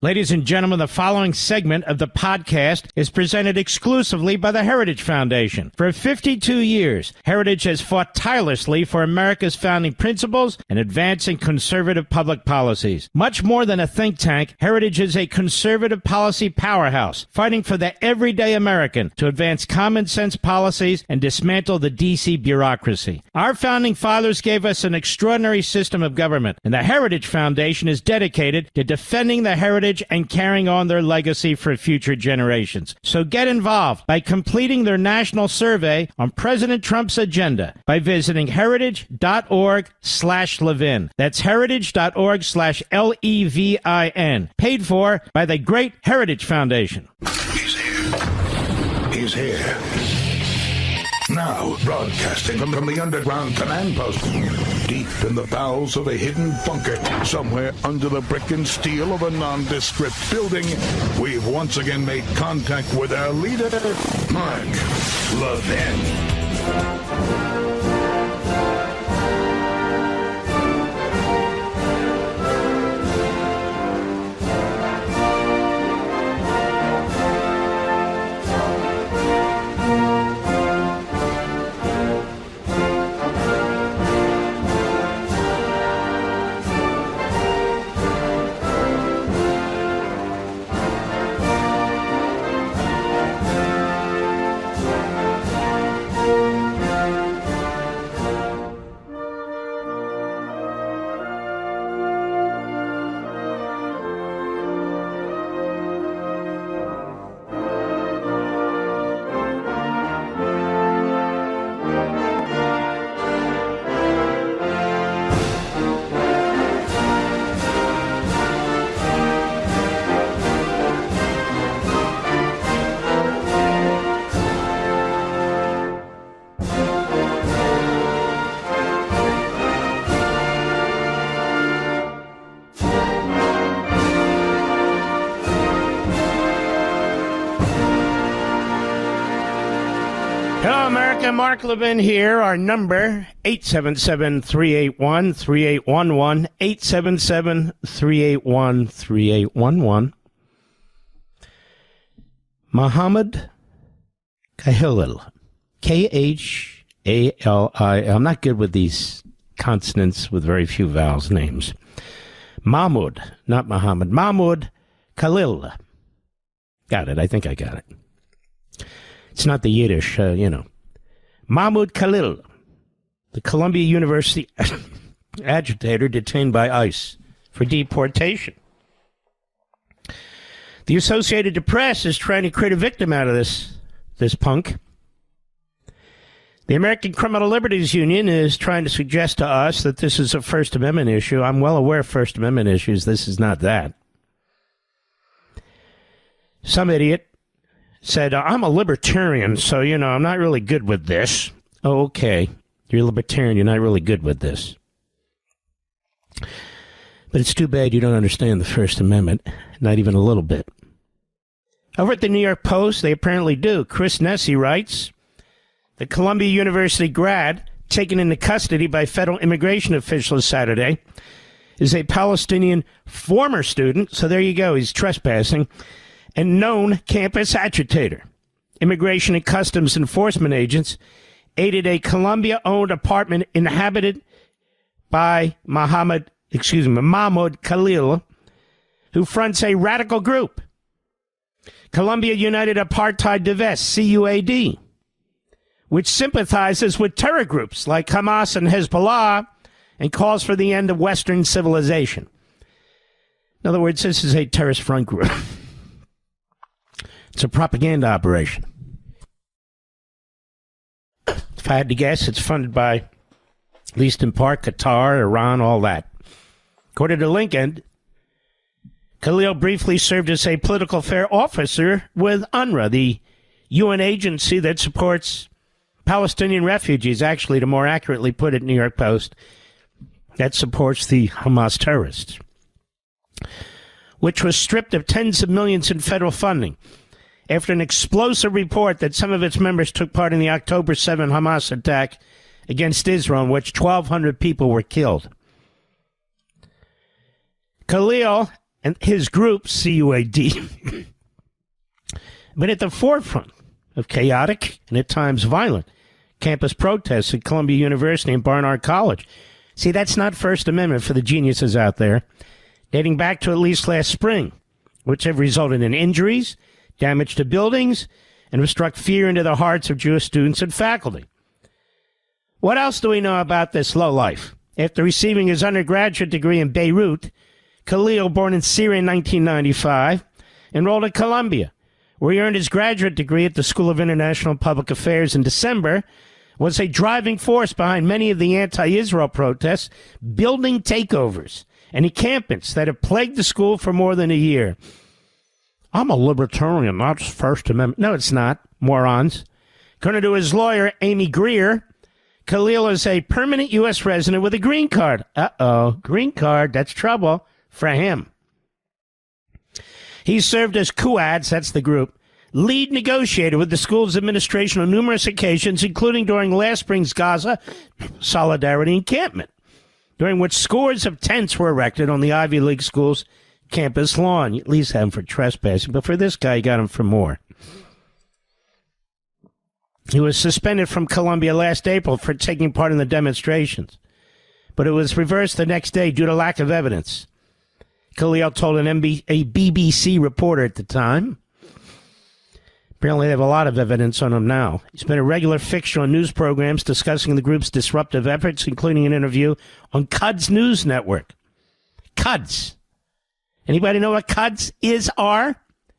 Ladies and gentlemen, the following segment of the podcast is presented exclusively by the Heritage Foundation. For 52 years, Heritage has fought tirelessly for America's founding principles and advancing conservative public policies. Much more than a think tank, Heritage is a conservative policy powerhouse, fighting for the everyday American to advance common sense policies and dismantle the D.C. bureaucracy. Our founding fathers gave us an extraordinary system of government, and the Heritage Foundation is dedicated to defending the heritage and carrying on their legacy for future generations. So get involved by completing their national survey on President Trump's agenda by visiting heritage.org/Levin. That's heritage.org/LEVIN. Paid for by the Great Heritage Foundation. He's here. He's here. Now, broadcasting from the underground command post, deep in the bowels of a hidden bunker, somewhere under the brick and steel of a nondescript building, we've once again made contact with our leader, Mark Levin. Mark Levin here. Our number, 877-381-3811, 877-381-3811. Mahmoud Khalil, K-H-A-L-I. I'm not good with these consonants with very few vowels names. Mahmoud, not Muhammad. Mahmoud Khalil. Got it. I think I got it. It's not the Yiddish, Mahmoud Khalil, the Columbia University agitator detained by ICE for deportation. The Associated Press is trying to create a victim out of this punk. The American Criminal Liberties Union is trying to suggest to us that this is a First Amendment issue. I'm well aware of First Amendment issues. This is not that. Some idiot said, I'm a libertarian, so, I'm not really good with this. Oh, okay. You're a libertarian. You're not really good with this. But it's too bad you don't understand the First Amendment. Not even a little bit. Over at the New York Post, they apparently do. Chris Nessie writes, the Columbia University grad taken into custody by federal immigration officials Saturday is a Palestinian former student. So there you go. He's trespassing. And known campus agitator. Immigration and Customs Enforcement agents aided a Columbia-owned apartment inhabited by Mahmoud Khalil, who fronts a radical group, Columbia United Apartheid Divest, CUAD, which sympathizes with terror groups like Hamas and Hezbollah and calls for the end of Western civilization. In other words, this is a terrorist front group. It's a propaganda operation. If I had to guess, it's funded by, at least in part, Qatar, Iran, all that. According to Lincoln, Khalil briefly served as a political affairs officer with UNRWA, the UN agency that supports Palestinian refugees, actually, to more accurately put it, New York Post, that supports the Hamas terrorists, which was stripped of tens of millions in federal funding after an explosive report that some of its members took part in the October 7 Hamas attack against Israel, in which 1,200 people were killed. Khalil and his group, CUAD, been at the forefront of chaotic and at times violent campus protests at Columbia University and Barnard College. See, that's not First Amendment for the geniuses out there, dating back to at least last spring, which have resulted in injuries, damage to buildings, and have struck fear into the hearts of Jewish students and faculty. What else do we know about this lowlife? After receiving his undergraduate degree in Beirut, Khalil, born in Syria in 1995, enrolled at Columbia, where he earned his graduate degree at the School of International Public Affairs in December, was a driving force behind many of the anti-Israel protests, building takeovers, and encampments that have plagued the school for more than a year. I'm a libertarian, not First Amendment. No, it's not, morons. According to his lawyer, Amy Greer, Khalil is a permanent U.S. resident with a green card. Uh-oh, green card, that's trouble for him. He served as CUAD, that's the group, lead negotiator with the school's administration on numerous occasions, including during last spring's Gaza Solidarity encampment, during which scores of tents were erected on the Ivy League school's campus lawn. You at least have him for trespassing, but for this guy, you got him for more. He was suspended from Columbia last April for taking part in the demonstrations, but it was reversed the next day due to lack of evidence. Khalil told a BBC reporter at the time. Apparently they have a lot of evidence on him now. He's been a regular fixture on news programs discussing the group's disruptive efforts, including an interview on CUAD's news network. CUAD's. Anybody know what CUAD's are?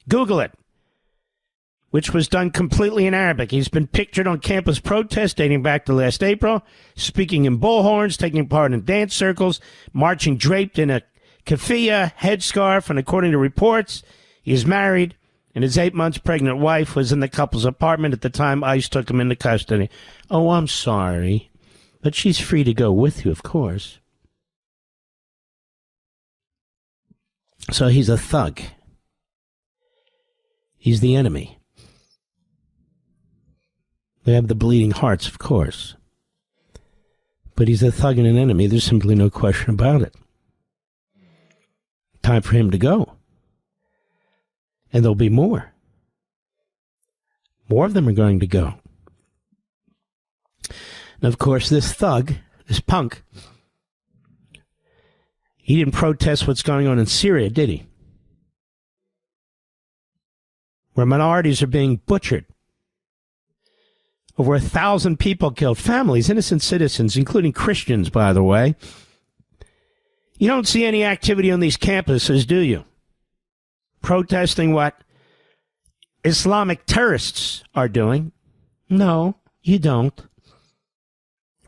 Google it. Which was done completely in Arabic. He's been pictured on campus protests dating back to last April, speaking in bullhorns, taking part in dance circles, marching draped in a keffiyeh, headscarf, and according to reports, he is married, and his 8 months pregnant wife was in the couple's apartment at the time ICE took him into custody. Oh, I'm sorry, but she's free to go with you, of course. So he's a thug. He's the enemy. They have the bleeding hearts, of course. But he's a thug and an enemy. There's simply no question about it. Time for him to go. And there'll be more. More of them are going to go. And of course, this thug, this punk, he didn't protest what's going on in Syria, did he? Where minorities are being butchered. Over 1,000 people killed, families, innocent citizens, including Christians, by the way. You don't see any activity on these campuses, do you? Protesting what Islamic terrorists are doing? No, you don't.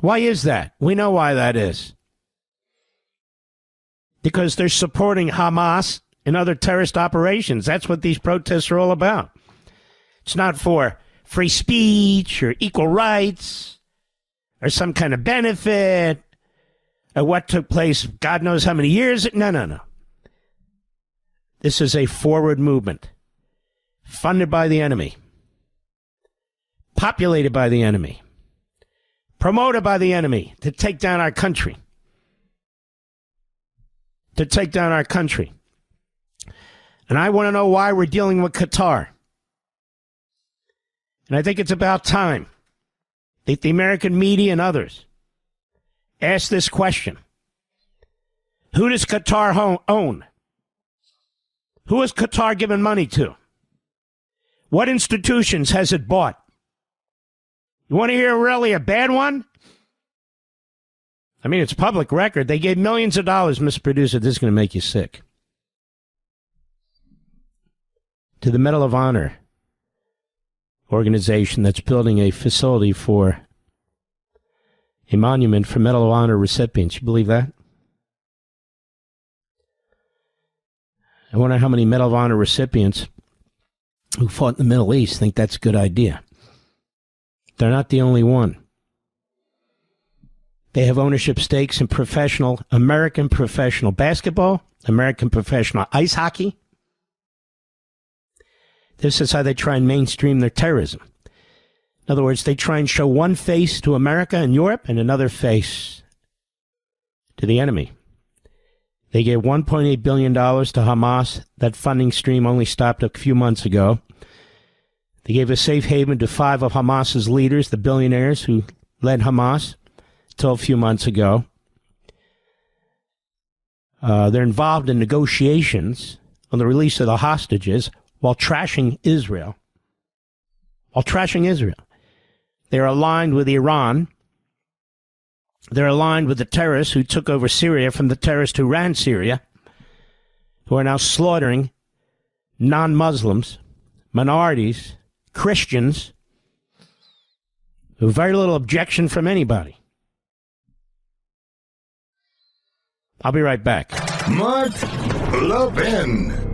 Why is that? We know why that is. Because they're supporting Hamas and other terrorist operations. That's what these protests are all about. It's not for free speech or equal rights or some kind of benefit or what took place God knows how many years. No. This is a forward movement funded by the enemy, populated by the enemy, promoted by the enemy to take down our country. To take down our country. And I want to know why we're dealing with Qatar. And I think it's about time that the American media and others ask this question. Who does Qatar own? Who has Qatar given money to? What institutions has it bought? You want to hear really a bad one? I mean, it's public record. They gave millions of dollars, Mr. Producer, this is going to make you sick, to the Medal of Honor organization that's building a facility for a monument for Medal of Honor recipients. You believe that? I wonder how many Medal of Honor recipients who fought in the Middle East think that's a good idea. They're not the only one. They have ownership stakes in American professional basketball, American professional ice hockey. This is how they try and mainstream their terrorism. In other words, they try and show one face to America and Europe and another face to the enemy. They gave $1.8 billion to Hamas. That funding stream only stopped a few months ago. They gave a safe haven to 5 of Hamas's leaders, the billionaires who led Hamas, until a few months ago. They're involved in negotiations on the release of the hostages while trashing Israel. They're aligned with Iran. They're aligned with the terrorists who took over Syria from the terrorists who ran Syria, who are now slaughtering non-Muslims, minorities, Christians, with very little objection from anybody. I'll be right back. Mark Levin.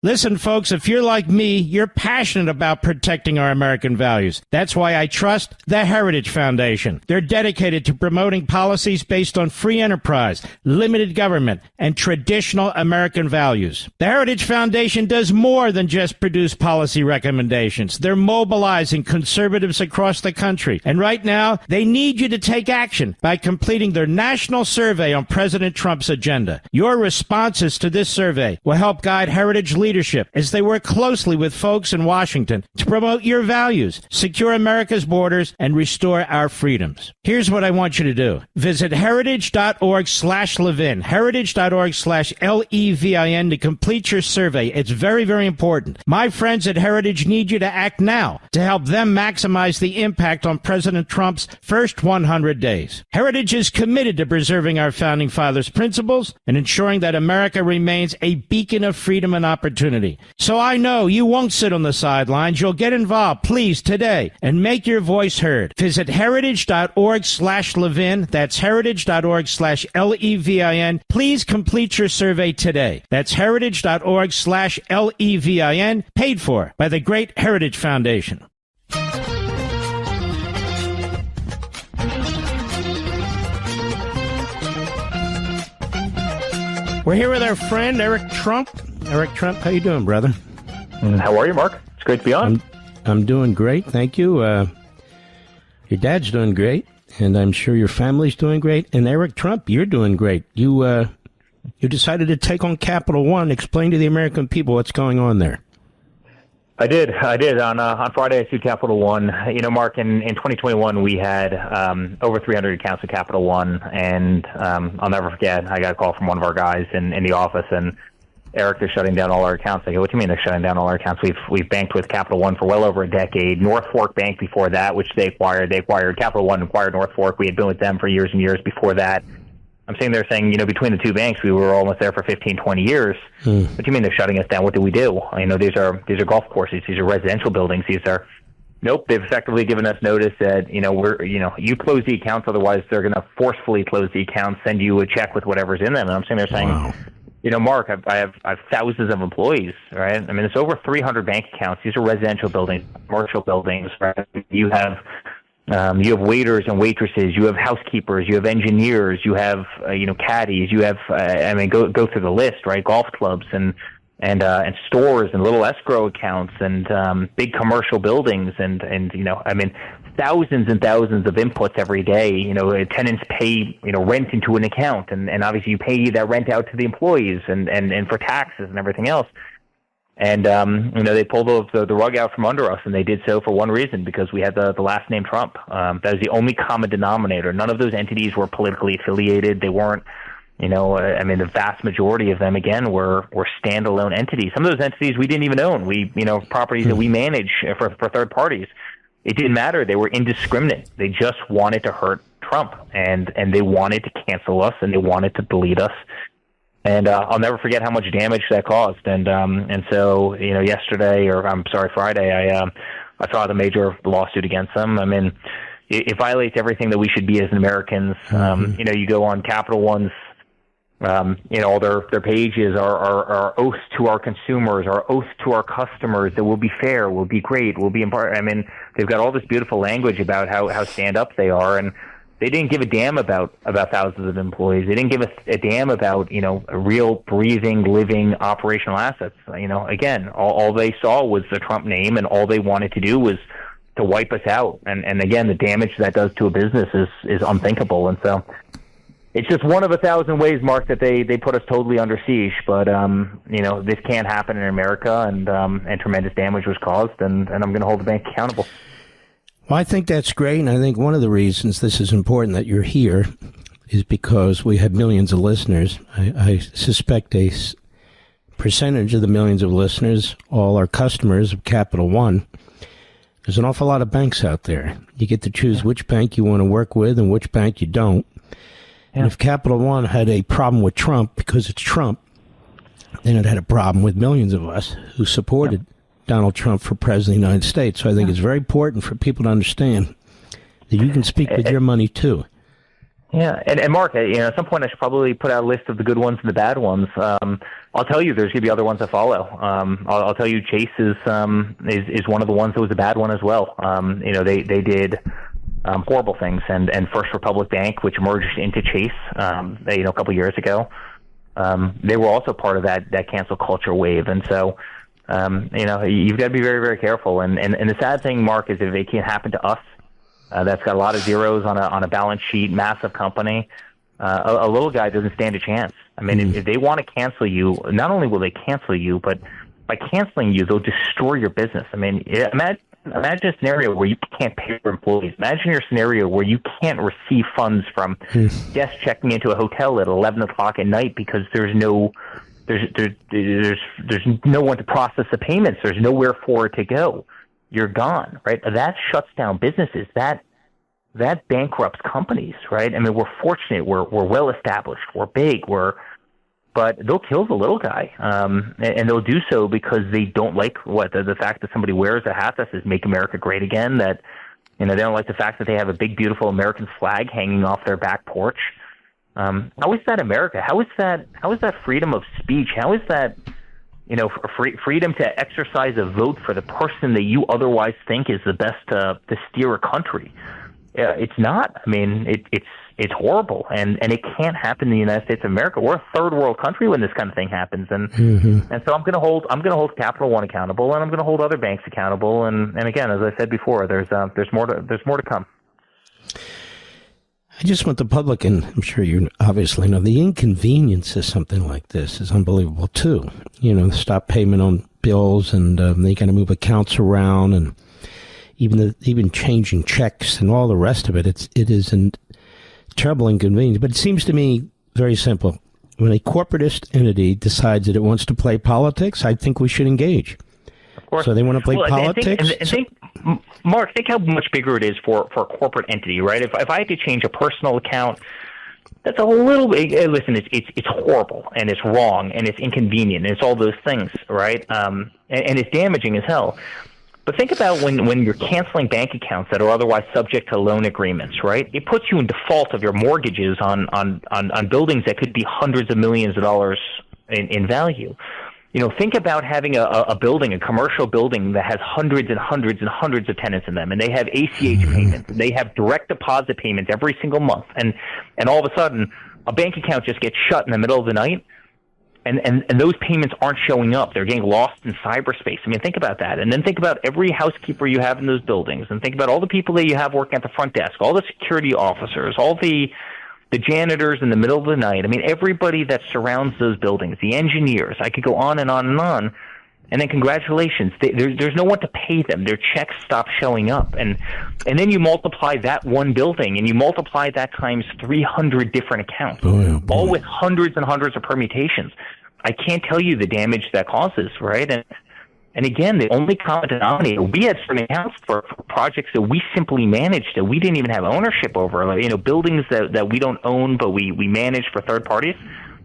Listen, folks, if you're like me, you're passionate about protecting our American values. That's why I trust the Heritage Foundation. They're dedicated to promoting policies based on free enterprise, limited government, and traditional American values. The Heritage Foundation does more than just produce policy recommendations. They're mobilizing conservatives across the country. And right now, they need you to take action by completing their national survey on President Trump's agenda. Your responses to this survey will help guide Heritage leadership as they work closely with folks in Washington to promote your values, secure America's borders, and restore our freedoms. Here's what I want you to do. Visit heritage.org/Levin, heritage.org/LEVIN to complete your survey. It's very, very important. My friends at Heritage need you to act now to help them maximize the impact on President Trump's first 100 days. Heritage is committed to preserving our Founding Fathers' principles and ensuring that America remains a beacon of freedom and opportunity. So I know you won't sit on the sidelines. You'll get involved, please, today, and make your voice heard. Visit heritage.org/Levin. That's heritage.org/LEVIN. Please complete your survey today. That's heritage.org/LEVIN, paid for by the Great Heritage Foundation. We're here with our friend Eric Trump. Eric Trump, how you doing, brother? How are you, Mark? It's great to be on. I'm doing great, thank you. Your dad's doing great, and I'm sure your family's doing great. And Eric Trump, you're doing great. You decided to take on Capital One. Explain to the American people what's going on there. I did. On Friday, I sued Capital One. You know, Mark, in 2021, we had over 300 accounts at Capital One, and I'll never forget, I got a call from one of our guys in the office, and Eric, they're shutting down all our accounts. I go, what do you mean they're shutting down all our accounts? We've banked with Capital One for well over a decade. North Fork Bank before that, which they acquired. Capital One acquired North Fork. We had been with them for years and years before that. I'm sitting there saying, you know, between the two banks, we were almost there for 15, 20 years. What do you mean they're shutting us down? What do we do? You know, these are golf courses. These are residential buildings. Nope, they've effectively given us notice that, you close the accounts, otherwise they're going to forcefully close the accounts, send you a check with whatever's in them. And I'm sitting there saying, wow. You know, Mark, I have thousands of employees, right? I mean, it's over 300 bank accounts. These are residential buildings, commercial buildings, right? You have waiters and waitresses, you have housekeepers, you have engineers, you have caddies, you have go through the list, right? Golf clubs and stores and little escrow accounts and big commercial buildings and thousands and thousands of inputs every day. You know, tenants pay rent into an account, and obviously you pay that rent out to the employees and for taxes and everything else. And they pulled the rug out from under us, and they did so for one reason, because we had the last name Trump. That was the only common denominator. None of those entities were politically affiliated. They weren't. The vast majority of them, again, were standalone entities. Some of those entities we didn't even own. Properties that we manage for third parties. It didn't matter. They were indiscriminate. They just wanted to hurt Trump, and they wanted to cancel us, and they wanted to delete us. And I'll never forget how much damage that caused. And so Friday, I filed a major lawsuit against them. I mean, it violates everything that we should be as Americans. You go on Capital One's, all their pages are oaths to our consumers, our oaths to our customers that will be fair, will be great, will be important. I mean, they've got all this beautiful language about how stand up they are, and they didn't give a damn about thousands of employees. They didn't give a damn about real breathing, living operational assets. Again, all they saw was the Trump name, and all they wanted to do was wipe us out. And again, the damage that does to a business is unthinkable. And so it's just one of 1,000 ways, Mark, that they put us totally under siege. But, this can't happen in America, and tremendous damage was caused, and I'm going to hold the bank accountable. Well, I think that's great, and I think one of the reasons this is important that you're here is because we have millions of listeners. I suspect a percentage of the millions of listeners, all are customers of Capital One. There's an awful lot of banks out there. You get to choose which bank you want to work with and which bank you don't. And if Capital One had a problem with Trump because it's Trump, then it had a problem with millions of us who supported Donald Trump for president of the United States. So I think it's very important for people to understand that you can speak with your money too. Yeah, and Mark, at some point I should probably put out a list of the good ones and the bad ones. I'll tell you, there's going to be other ones that follow. I'll tell you, Chase is one of the ones that was a bad one as well. They did horrible things, and First Republic Bank, which merged into Chase, a couple years ago, they were also part of that cancel culture wave, and so. You've got to be very, very careful. And the sad thing, Mark, is if it can happen to us, that's got a lot of zeros on a balance sheet, massive company, a little guy doesn't stand a chance. I mean, if they want to cancel you, not only will they cancel you, but by canceling you, they'll destroy your business. I mean, imagine a scenario where you can't pay your employees. Imagine your scenario where you can't receive funds from guests checking into a hotel at 11 o'clock at night because there's no one to process the payments. There's nowhere for it to go. You're gone, right? That shuts down businesses. That bankrupts companies, right? I mean, we're fortunate. We're well established. We're big. But they'll kill the little guy, and they'll do so because they don't like the fact that somebody wears a hat that says "Make America Great Again." That they don't like the fact that they have a big, beautiful American flag hanging off their back porch. How is that America? How is that freedom of speech? How is that, freedom to exercise a vote for the person that you otherwise think is the best to steer a country? It's not. I mean, it's horrible, and it can't happen in the United States of America. We're a third world country when this kind of thing happens, and so I'm going to hold Capital One accountable, and I'm going to hold other banks accountable, and again, as I said before, there's more to come. I just want the public, and I'm sure you obviously know, the inconvenience of something like this is unbelievable too. Stop payment on bills, and they got to move accounts around, and even changing checks and all the rest of it. It is a terrible inconvenience. But it seems to me very simple. When a corporatist entity decides that it wants to play politics, I think we should engage. Of course. So they want to play politics. Mark, think how much bigger it is for a corporate entity, right? If I had to change a personal account, that's a little bit. Listen, it's horrible, and it's wrong, and it's inconvenient, and it's all those things, right? And it's damaging as hell. But think about when you're canceling bank accounts that are otherwise subject to loan agreements, right? It puts you in default of your mortgages on buildings that could be hundreds of millions of dollars in value. Think about having a building, a commercial building that has hundreds and hundreds and hundreds of tenants in them, and they have ACH payments, and they have direct deposit payments every single month, and all of a sudden, a bank account just gets shut in the middle of the night, and those payments aren't showing up. They're getting lost in cyberspace. I mean, think about that, and then think about every housekeeper you have in those buildings, and think about all the people that you have working at the front desk, all the security officers, all the janitors in the middle of the night. I mean, everybody that surrounds those buildings, the engineers. I could go on and on and on. And then congratulations, there's no one to pay them. Their checks stop showing up. And then you multiply that one building, and you multiply that times 300 different accounts, all with hundreds and hundreds of permutations. I can't tell you the damage that causes, right? And again, the only common denominator, we had certain accounts for projects that we simply managed, that we didn't even have ownership over, buildings that we don't own, but we manage for third parties.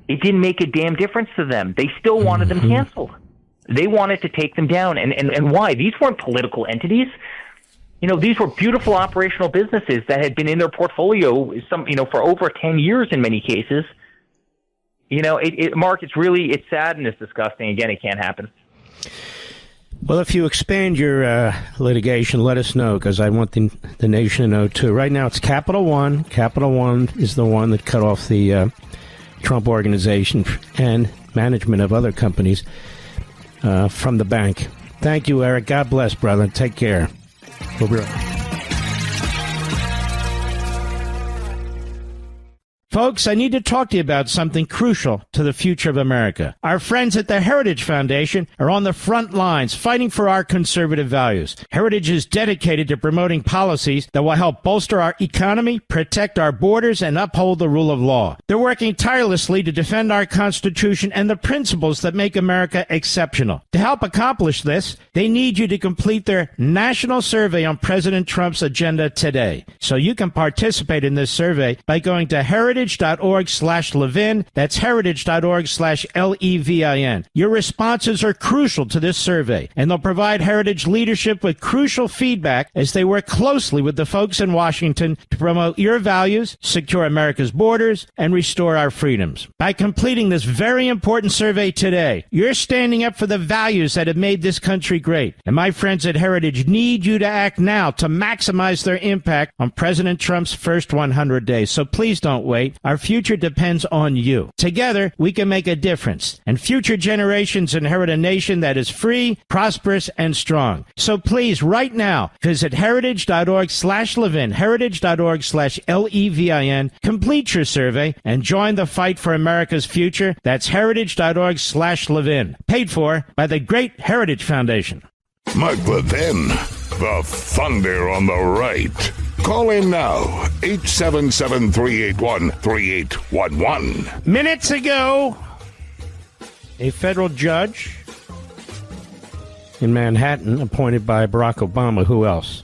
It didn't make a damn difference to them. They still wanted them canceled. They wanted to take them down. And why? These weren't political entities. These were beautiful operational businesses that had been in their portfolio for over 10 years in many cases. Mark, it's sad and it's disgusting. Again, it can't happen. Well, if you expand your litigation, let us know, because I want the nation to know, too. Right now, it's Capital One. Capital One is the one that cut off the Trump organization and management of other companies from the bank. Thank you, Eric. God bless, brother. Take care. We'll be right back. Folks, I need to talk to you about something crucial to the future of America. Our friends at the Heritage Foundation are on the front lines fighting for our conservative values. Heritage is dedicated to promoting policies that will help bolster our economy, protect our borders, and uphold the rule of law. They're working tirelessly to defend our Constitution and the principles that make America exceptional. To help accomplish this, they need you to complete their national survey on President Trump's agenda today. So you can participate in this survey by going to heritage.org/Levin. That's heritage.org/Levin. Your responses are crucial to this survey, and they'll provide Heritage leadership with crucial feedback as they work closely with the folks in Washington to promote your values, secure America's borders, and restore our freedoms. By completing this very important survey today, you're standing up for the values that have made this country great. And my friends at Heritage need you to act now to maximize their impact on President Trump's first 100 days. So please don't wait. Our future depends on you. Together, we can make a difference, and future generations inherit a nation that is free, prosperous, and strong. So please, right now, visit heritage.org/Levin, heritage.org/Levin, complete your survey, and join the fight for America's future. That's heritage.org/Levin, paid for by the Great Heritage Foundation. Mark Levin, the thunder on the right. Call in now, 877-381-3811. Minutes ago, a federal judge in Manhattan, appointed by Barack Obama, who else,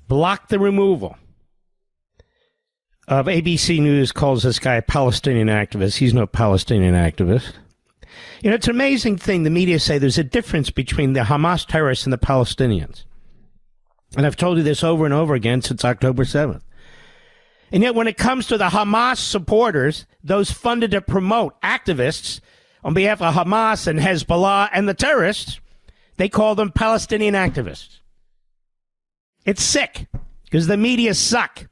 blocked the removal of ABC News, calls this guy a Palestinian activist. He's no Palestinian activist. You know, it's an amazing thing. The media say there's a difference between the Hamas terrorists and the Palestinians. And I've told you this over and over again since October 7th. And yet when it comes to the Hamas supporters, those funded to promote activists on behalf of Hamas and Hezbollah and the terrorists, they call them Palestinian activists. It's sick because the media suck.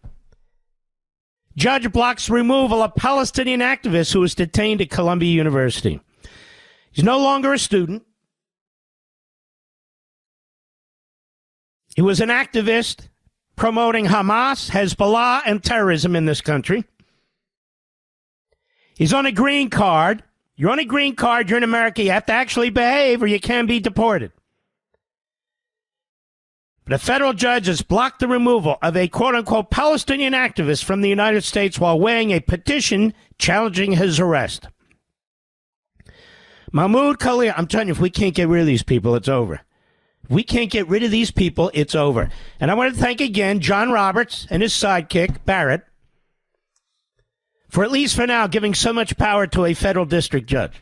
Judge blocks removal of Palestinian activist who was detained at Columbia University. He's no longer a student. He was an activist promoting Hamas, Hezbollah, and terrorism in this country. He's on a green card. You're on a green card. You're in America. You have to actually behave or you can be deported. But a federal judge has blocked the removal of a quote-unquote Palestinian activist from the United States while weighing a petition challenging his arrest. Mahmoud Khalil, I'm telling you, if we can't get rid of these people, it's over. If we can't get rid of these people, it's over. And I want to thank again John Roberts and his sidekick, Barrett, for at least for now giving so much power to a federal district judge.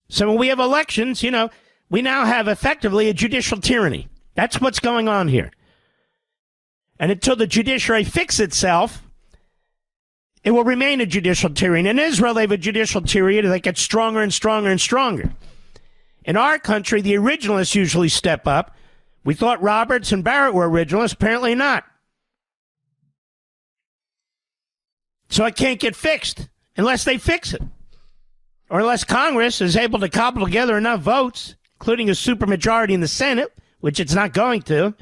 So when we have elections, you know, we now have effectively a judicial tyranny. That's what's going on here. And until the judiciary fixes itself, it will remain a judicial tyranny. In Israel, they have a judicial tyranny that gets stronger and stronger and stronger. In our country, the originalists usually step up. We thought Roberts and Barrett were originalists. Apparently not. So it can't get fixed unless they fix it. Or unless Congress is able to cobble together enough votes, including a supermajority in the Senate, which it's not going to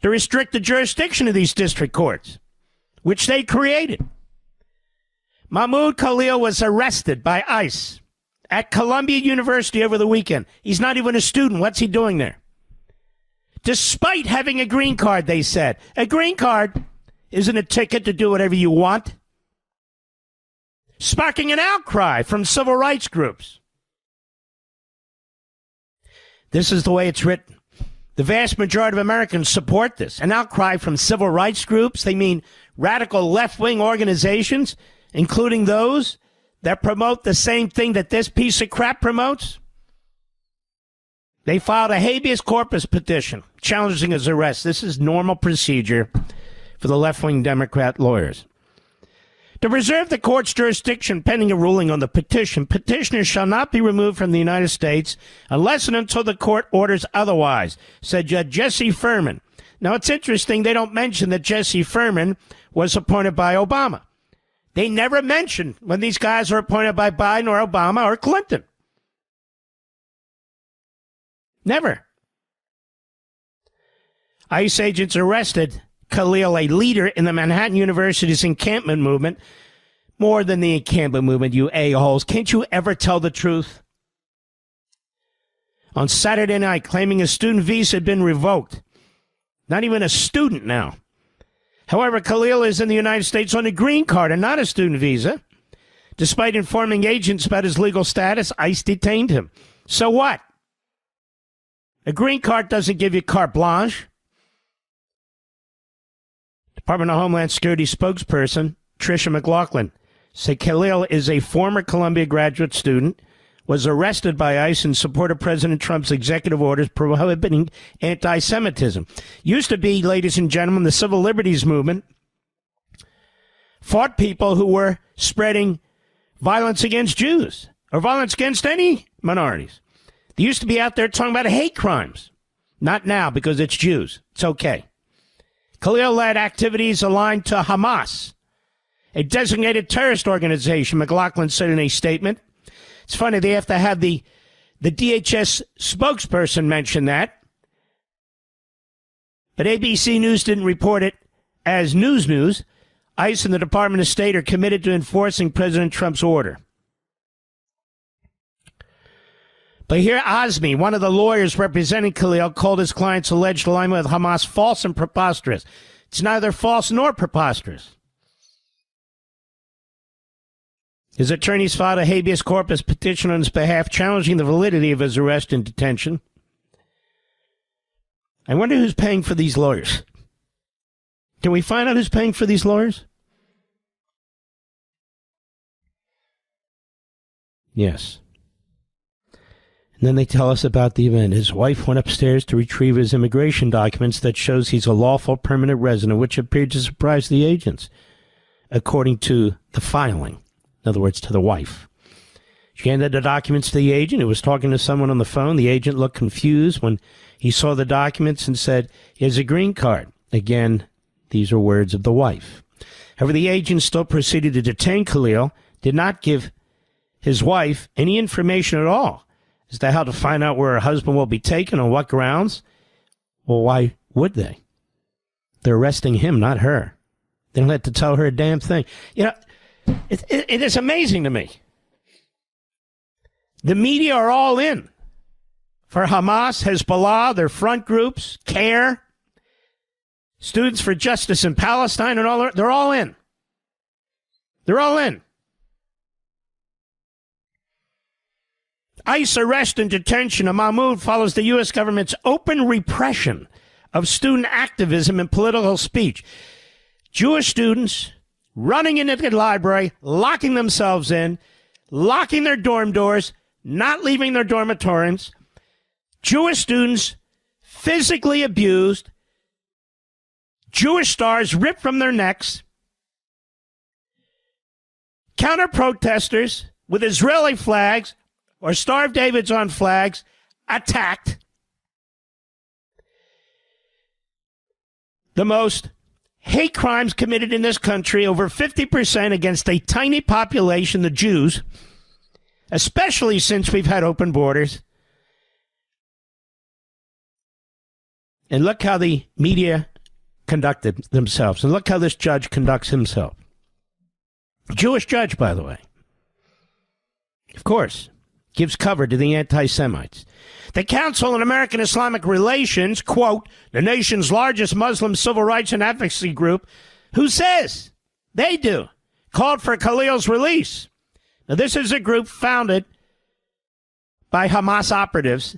restrict the jurisdiction of these district courts, which they created. Mahmoud Khalil was arrested by ICE at Columbia University over the weekend. He's not even a student. What's he doing there? Despite having a green card, they said. A green card isn't a ticket to do whatever you want. Sparking an outcry from civil rights groups. This is the way it's written. The vast majority of Americans support this. An outcry from civil rights groups. They mean radical left-wing organizations, including those that promote the same thing that this piece of crap promotes. They filed a habeas corpus petition challenging his arrest. This is normal procedure for the left-wing Democrat lawyers. To preserve the court's jurisdiction pending a ruling on the petition, petitioners shall not be removed from the United States unless and until the court orders otherwise, said Judge Jesse Furman. Now, it's interesting they don't mention that Jesse Furman was appointed by Obama. They never mention when these guys are appointed by Biden or Obama or Clinton. Never. ICE agents arrested Khalil, a leader in the Manhattan University's encampment movement. More than the encampment movement, you a-holes. Can't you ever tell the truth? On Saturday night, claiming his student visa had been revoked. Not even a student now. However, Khalil is in the United States on a green card and not a student visa. Despite informing agents about his legal status, ICE detained him. So what? A green card doesn't give you carte blanche. Department of Homeland Security spokesperson Tricia McLaughlin said Khalil is a former Columbia graduate student, was arrested by ICE in support of President Trump's executive orders prohibiting anti-Semitism. Used to be, ladies and gentlemen, the civil liberties movement fought people who were spreading violence against Jews or violence against any minorities. They used to be out there talking about hate crimes. Not now, because it's Jews. It's okay. Khalil led activities aligned to Hamas, a designated terrorist organization, McLaughlin said in a statement. It's funny, they have to have the DHS spokesperson mention that. But ABC News didn't report it as news. ICE and the Department of State are committed to enforcing President Trump's order. But here Azmi, one of the lawyers representing Khalil, called his client's alleged alignment with Hamas false and preposterous. It's neither false nor preposterous. His attorneys filed a habeas corpus petition on his behalf challenging the validity of his arrest and detention. I wonder who's paying for these lawyers. Can we find out who's paying for these lawyers? Yes. And then they tell us about the event. His wife went upstairs to retrieve his immigration documents that shows he's a lawful permanent resident, which appeared to surprise the agents, according to the filing. In other words, to the wife. She handed the documents to the agent, who was talking to someone on the phone. The agent looked confused when he saw the documents and said, "Here's a green card." Again, these are words of the wife. However, the agent still proceeded to detain Khalil, did not give his wife any information at all as to how to find out where her husband will be taken, on what grounds. Well, why would they? They're arresting him, not her. They don't have to tell her a damn thing. You know, it is amazing to me. The media are all in for Hamas, Hezbollah, their front groups, CARE, Students for Justice in Palestine, and all. They're all in. They're all in. ICE arrest and detention of Mahmoud follows the U.S. government's open repression of student activism and political speech. Jewish students running into the library, locking themselves in, locking their dorm doors, not leaving their dormitories. Jewish students physically abused. Jewish stars ripped from their necks. Counter-protesters with Israeli flags or Star of David's on flags attacked. The most hate crimes committed in this country, over 50% against a tiny population, the Jews, especially since we've had open borders. And look how the media conducted themselves. And look how this judge conducts himself. Jewish judge, by the way. Of course. Gives cover to the anti-Semites. The Council on American Islamic Relations, quote, the nation's largest Muslim civil rights and advocacy group, who says they do, called for Khalil's release. Now, this is a group founded by Hamas operatives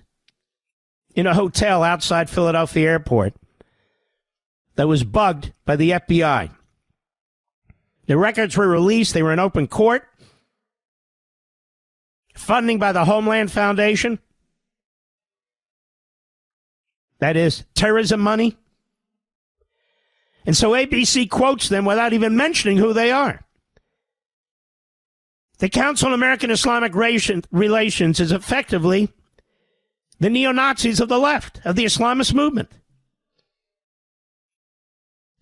in a hotel outside Philadelphia Airport that was bugged by the FBI. The records were released. They were in open court. Funding by the Homeland Foundation. That is terrorism money. And so ABC quotes them without even mentioning who they are. The Council on American Islamic Relations is effectively the neo-Nazis of the left, of the Islamist movement.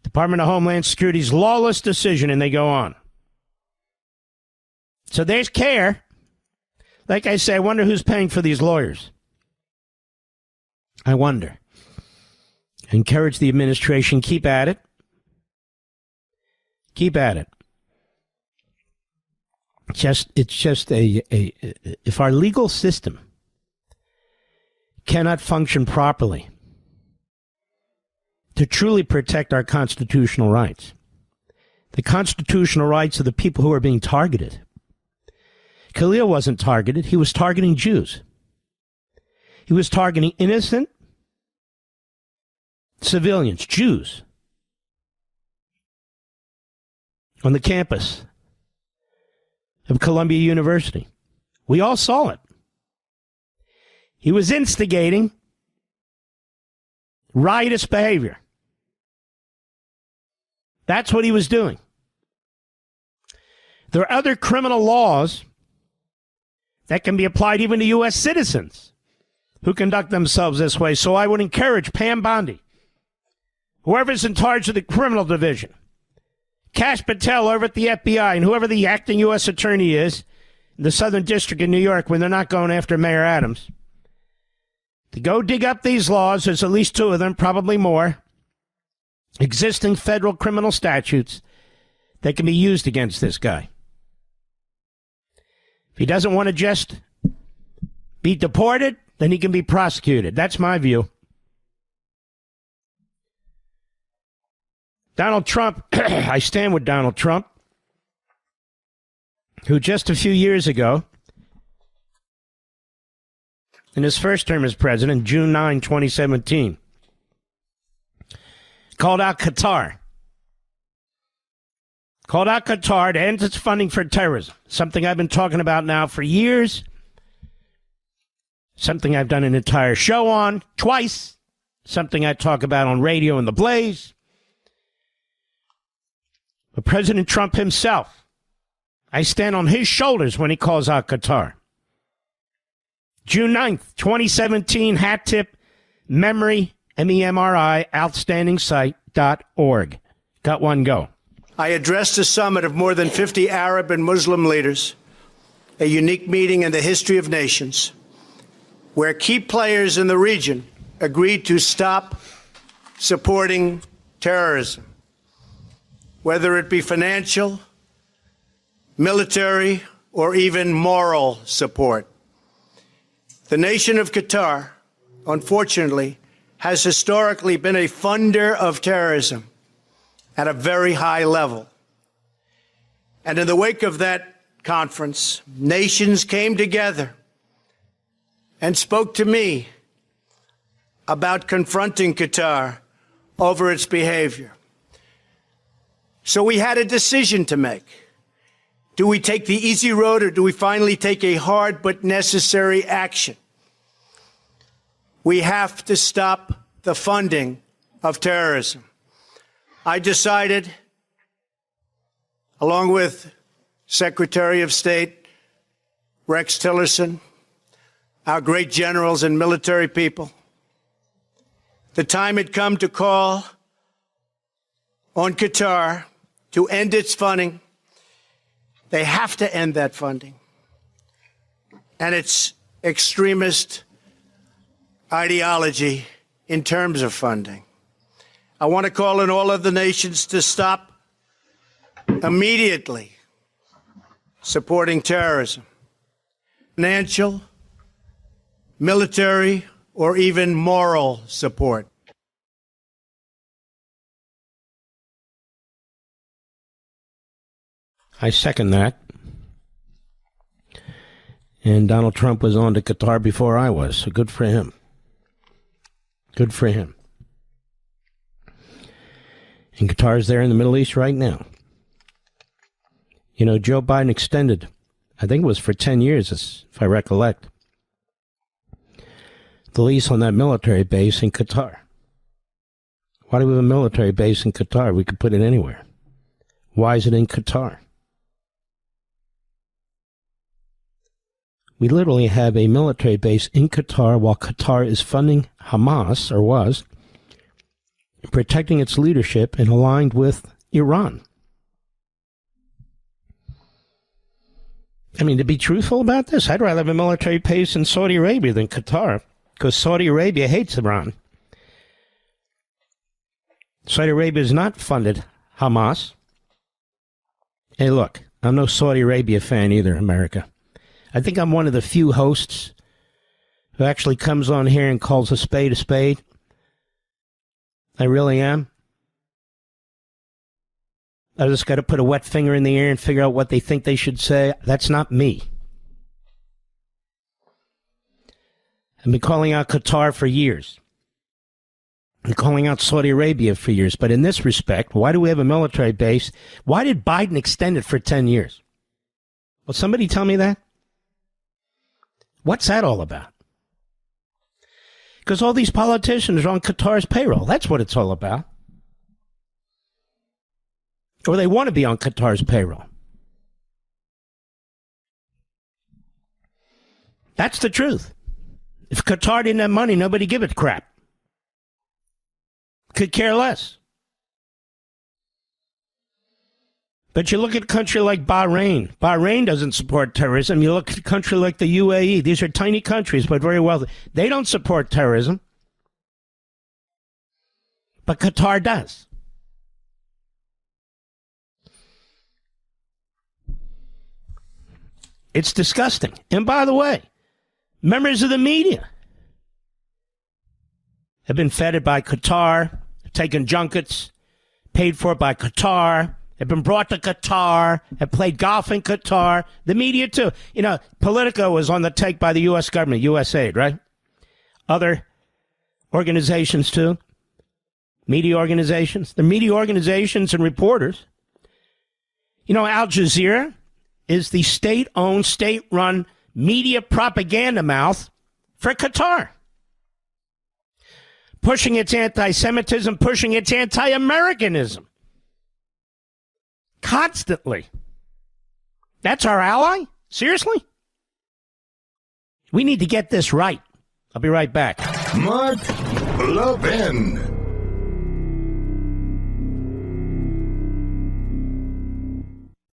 Department of Homeland Security's lawless decision, and they go on. So there's CARE. Like I say, I wonder who's paying for these lawyers. I wonder. Encourage the administration, keep at it. Keep at it. It's just if our legal system cannot function properly to truly protect our constitutional rights, the constitutional rights of the people who are being targeted. Khalil wasn't targeted. He was targeting Jews. He was targeting innocent civilians, Jews, on the campus of Columbia University. We all saw it. He was instigating riotous behavior. That's what he was doing. There are other criminal laws that can be applied even to U.S. citizens who conduct themselves this way. So I would encourage Pam Bondi, whoever's in charge of the criminal division, Kash Patel over at the FBI, and whoever the acting U.S. attorney is in the Southern District of New York when they're not going after Mayor Adams, to go dig up these laws. There's at least 2 of them, probably more, existing federal criminal statutes that can be used against this guy. If he doesn't want to just be deported, then he can be prosecuted. That's my view. Donald Trump, I stand with Donald Trump, who just a few years ago, in his first term as president, June 9, 2017, called out Qatar. Called out Qatar to end its funding for terrorism, something I've been talking about now for years, something I've done an entire show on twice, something I talk about on radio in The Blaze. But President Trump himself, I stand on his shoulders when he calls out Qatar. June 9th, 2017, hat tip, memory, MEMRI, outstandingsite.org. Got one, go. I addressed a summit of more than 50 Arab and Muslim leaders, a unique meeting in the history of nations, where key players in the region agreed to stop supporting terrorism, whether it be financial, military, or even moral support. The nation of Qatar, unfortunately, has historically been a funder of terrorism at a very high level. And in the wake of that conference, nations came together and spoke to me about confronting Qatar over its behavior. So we had a decision to make. Do we take the easy road, or do we finally take a hard but necessary action? We have to stop the funding of terrorism. I decided, along with Secretary of State Rex Tillerson, our great generals and military people, the time had come to call on Qatar to end its funding. They have to end that funding and its extremist ideology in terms of funding. I want to call on all of the nations to stop immediately supporting terrorism, financial, military, or even moral support. I second that. And Donald Trump was on to Qatar before I was, so good for him. Good for him. And Qatar's there in the Middle East right now. You know, Joe Biden extended, I think it was for 10 years, if I recollect, the lease on that military base in Qatar. Why do we have a military base in Qatar? We could put it anywhere. Why is it in Qatar? We literally have a military base in Qatar while Qatar is funding Hamas, or was, protecting its leadership and aligned with Iran. I mean, to be truthful about this, I'd rather have a military base in Saudi Arabia than Qatar, because Saudi Arabia hates Iran. Saudi Arabia has not funded Hamas. Hey, look, I'm no Saudi Arabia fan either, America. I think I'm one of the few hosts who actually comes on here and calls a spade a spade. I really am. I just got to put a wet finger in the air and figure out what they think they should say. That's not me. I've been calling out Qatar for years. I'm calling out Saudi Arabia for years. But in this respect, why do we have a military base? Why did Biden extend it for 10 years? Will somebody tell me that? What's that all about? Because all these politicians are on Qatar's payroll. That's what it's all about. Or they want to be on Qatar's payroll. That's the truth. If Qatar didn't have money, nobody give it crap. Could care less. But you look at a country like Bahrain. Bahrain doesn't support terrorism. You look at a country like the UAE. These are tiny countries, but very wealthy. They don't support terrorism. But Qatar does. It's disgusting. And by the way, members of the media have been feted by Qatar, taken junkets, paid for by Qatar, have been brought to Qatar, have played golf in Qatar. The media, too. You know, Politico was on the take by the U.S. government, USAID, right? Other organizations, too. Media organizations. The media organizations and reporters. You know, Al Jazeera is the state-owned, state-run media propaganda mouth for Qatar. Pushing its anti-Semitism, pushing its anti-Americanism. Constantly. That's our ally? Seriously? We need to get this right. I'll be right back. Mark Levin.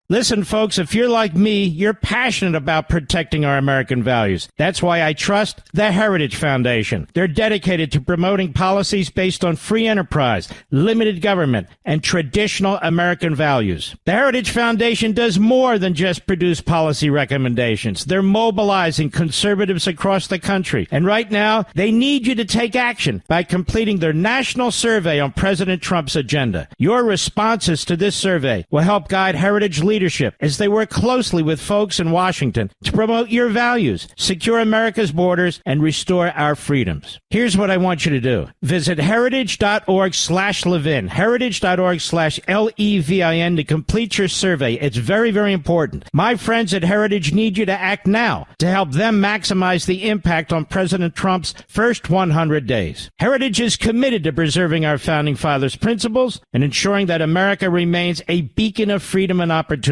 Listen, folks, if you're like me, you're passionate about protecting our American values. That's why I trust the Heritage Foundation. They're dedicated to promoting policies based on free enterprise, limited government, and traditional American values. The Heritage Foundation does more than just produce policy recommendations. They're mobilizing conservatives across the country. And right now, they need you to take action by completing their national survey on President Trump's agenda. Your responses to this survey will help guide Heritage leadership as they work closely with folks in Washington to promote your values, secure America's borders, and restore our freedoms. Here's what I want you to do. Visit heritage.org/Levin, heritage.org/Levin to complete your survey. It's very, very important. My friends at Heritage need you to act now to help them maximize the impact on President Trump's first 100 days. Heritage is committed to preserving our founding fathers' principles and ensuring that America remains a beacon of freedom and opportunity.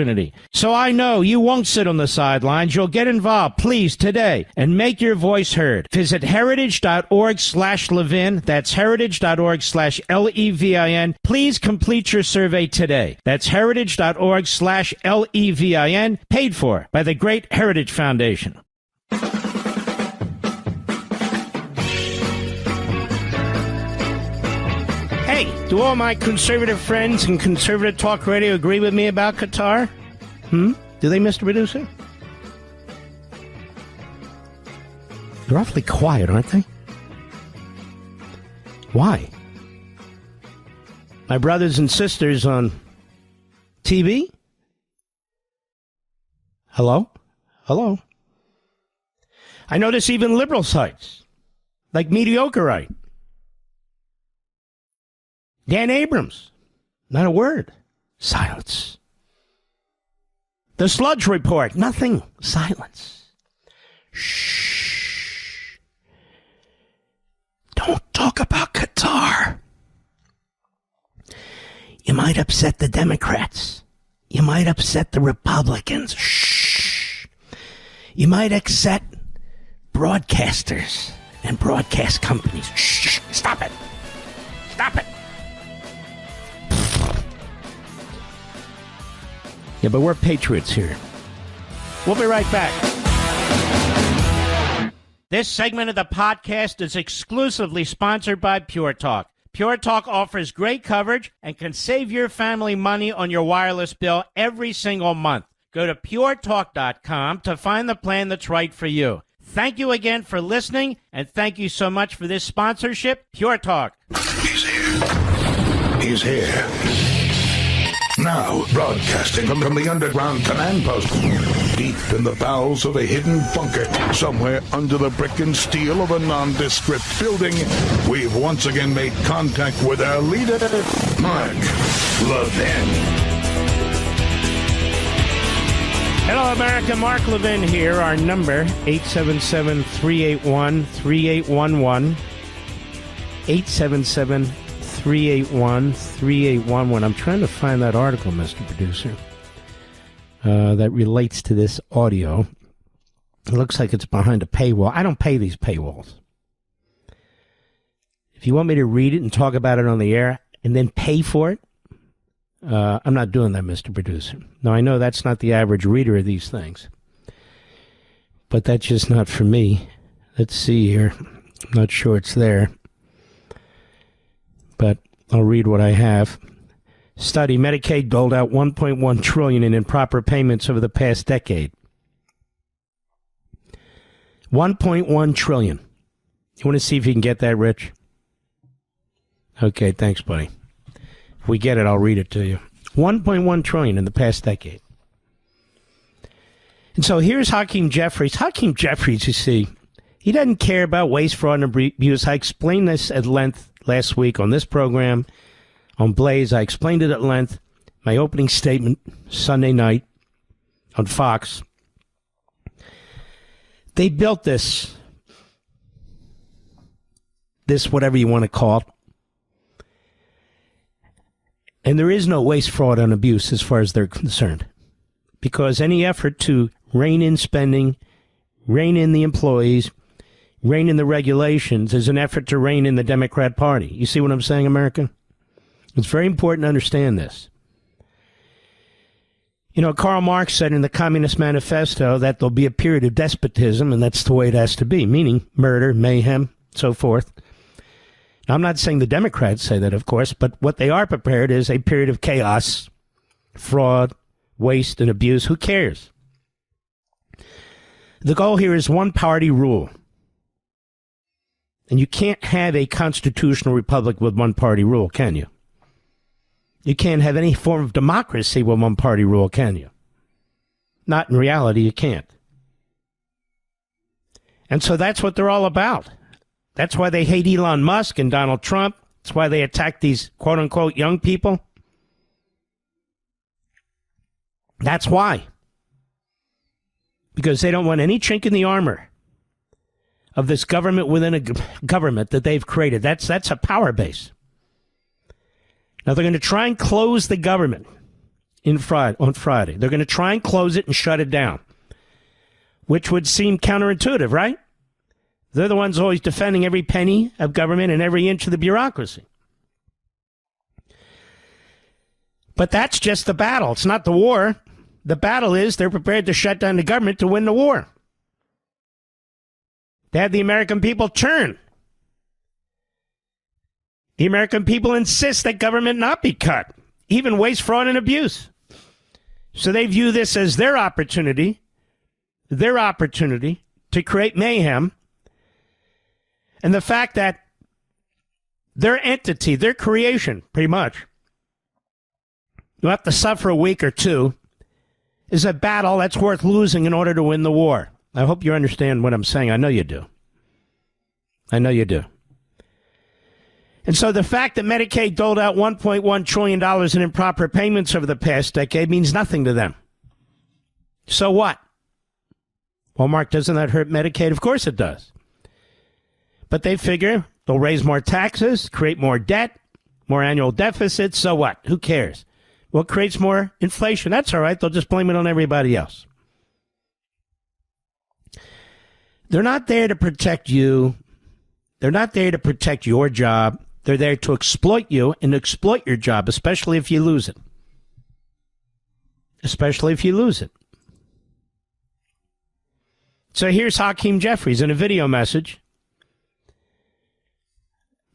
So I know you won't sit on the sidelines. You'll get involved, please, today, and make your voice heard. Visit heritage.org/Levin. That's heritage.org/Levin. Please complete your survey today. That's heritage.org/Levin, paid for by the Great Heritage Foundation. Hey, do all my conservative friends and conservative talk radio agree with me about Qatar? Do they, Mr. Producer? They're awfully quiet, aren't they? Why? My brothers and sisters on TV? Hello? Hello? I notice even liberal sites, like Mediocreite. Dan Abrams, not a word. Silence. The Sludge Report, nothing. Silence. Shh. Don't talk about Qatar. You might upset the Democrats. You might upset the Republicans. Shh. You might upset broadcasters and broadcast companies. Shh. Stop it. Stop it. Yeah, but we're patriots here. We'll be right back. This segment of the podcast is exclusively sponsored by Pure Talk. Pure Talk offers great coverage and can save your family money on your wireless bill every single month. Go to puretalk.com to find the plan that's right for you. Thank you again for listening, and thank you so much for this sponsorship, Pure Talk. He's here. He's here. Now, broadcasting from the underground command post, deep in the bowels of a hidden bunker, somewhere under the brick and steel of a nondescript building, we've once again made contact with our leader, Mark Levin. Hello, America. Mark Levin here. Our number, 877-381-3811. 877-381-3811. I'm trying to find that article, Mr. Producer, that relates to this audio. It looks like it's behind a paywall. I don't pay these paywalls. If you want me to read it and talk about it on the air and then pay for it, I'm not doing that, Mr. Producer. Now, I know that's not the average reader of these things, but that's just not for me. Let's see here. I'm not sure it's there, but I'll read what I have. Study: Medicaid doled out $1.1 trillion in improper payments over the past decade. $1.1 trillion. You want to see if you can get that, Rich? Okay, thanks, buddy. If we get it, I'll read it to you. $1.1 trillion in the past decade. And so here's Hakeem Jeffries. Hakeem Jeffries, you see, he doesn't care about waste, fraud, and abuse. I explained this at length last week on this program, on Blaze. I explained it at length. My opening statement Sunday night on Fox. They built this whatever you want to call it. And there is no waste, fraud, and abuse as far as they're concerned. Because any effort to rein in spending, rein in the employees, rein in the regulations is an effort to rein in the Democrat Party. You see what I'm saying, America? It's very important to understand this. You know, Karl Marx said in the Communist Manifesto that there'll be a period of despotism, and that's the way it has to be, meaning murder, mayhem, so forth. Now, I'm not saying the Democrats say that, of course, but what they are prepared is a period of chaos, fraud, waste, and abuse. Who cares? The goal here is one-party rule. And you can't have a constitutional republic with one-party rule, can you? You can't have any form of democracy with one-party rule, can you? Not in reality, you can't. And so that's what they're all about. That's why they hate Elon Musk and Donald Trump. That's why they attack these quote-unquote young people. That's why. Because they don't want any chink in the armor of this government within a government that they've created. That's a power base. Now, they're going to try and close the government on Friday. They're going to try and close it and shut it down, which would seem counterintuitive, right? They're the ones always defending every penny of government and every inch of the bureaucracy. But that's just the battle. It's not the war. The battle is they're prepared to shut down the government to win the war. They have the American people turn. The American people insist that government not be cut, even waste, fraud, and abuse. So they view this as their opportunity to create mayhem. And the fact that their entity, their creation, pretty much, you have to suffer a week or two, is a battle that's worth losing in order to win the war. I hope you understand what I'm saying. I know you do. I know you do. And so the fact that Medicaid doled out $1.1 trillion in improper payments over the past decade means nothing to them. So what? Well, Mark, doesn't that hurt Medicaid? Of course it does. But they figure they'll raise more taxes, create more debt, more annual deficits. So what? Who cares? Well, it creates more inflation. That's all right. They'll just blame it on everybody else. They're not there to protect you. They're not there to protect your job. They're there to exploit you and exploit your job, especially if you lose it. Especially if you lose it. So here's Hakeem Jeffries in a video message.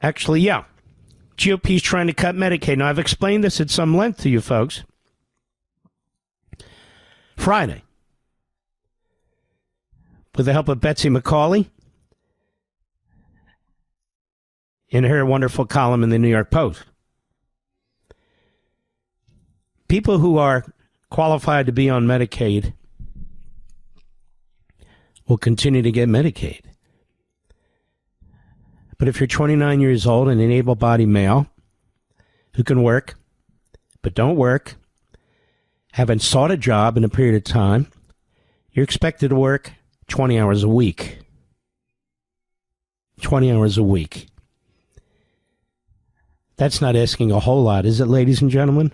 Actually, yeah. GOP is trying to cut Medicaid. Now, I've explained this at some length to you folks. Friday, with the help of Betsy McCauley, in her wonderful column in the New York Post, people who are qualified to be on Medicaid will continue to get Medicaid. But if you're 29 years old and an able-bodied male who can work but don't work, haven't sought a job in a period of time, you're expected to work 20 hours a week. 20 hours a week. That's not asking a whole lot, is it, ladies and gentlemen?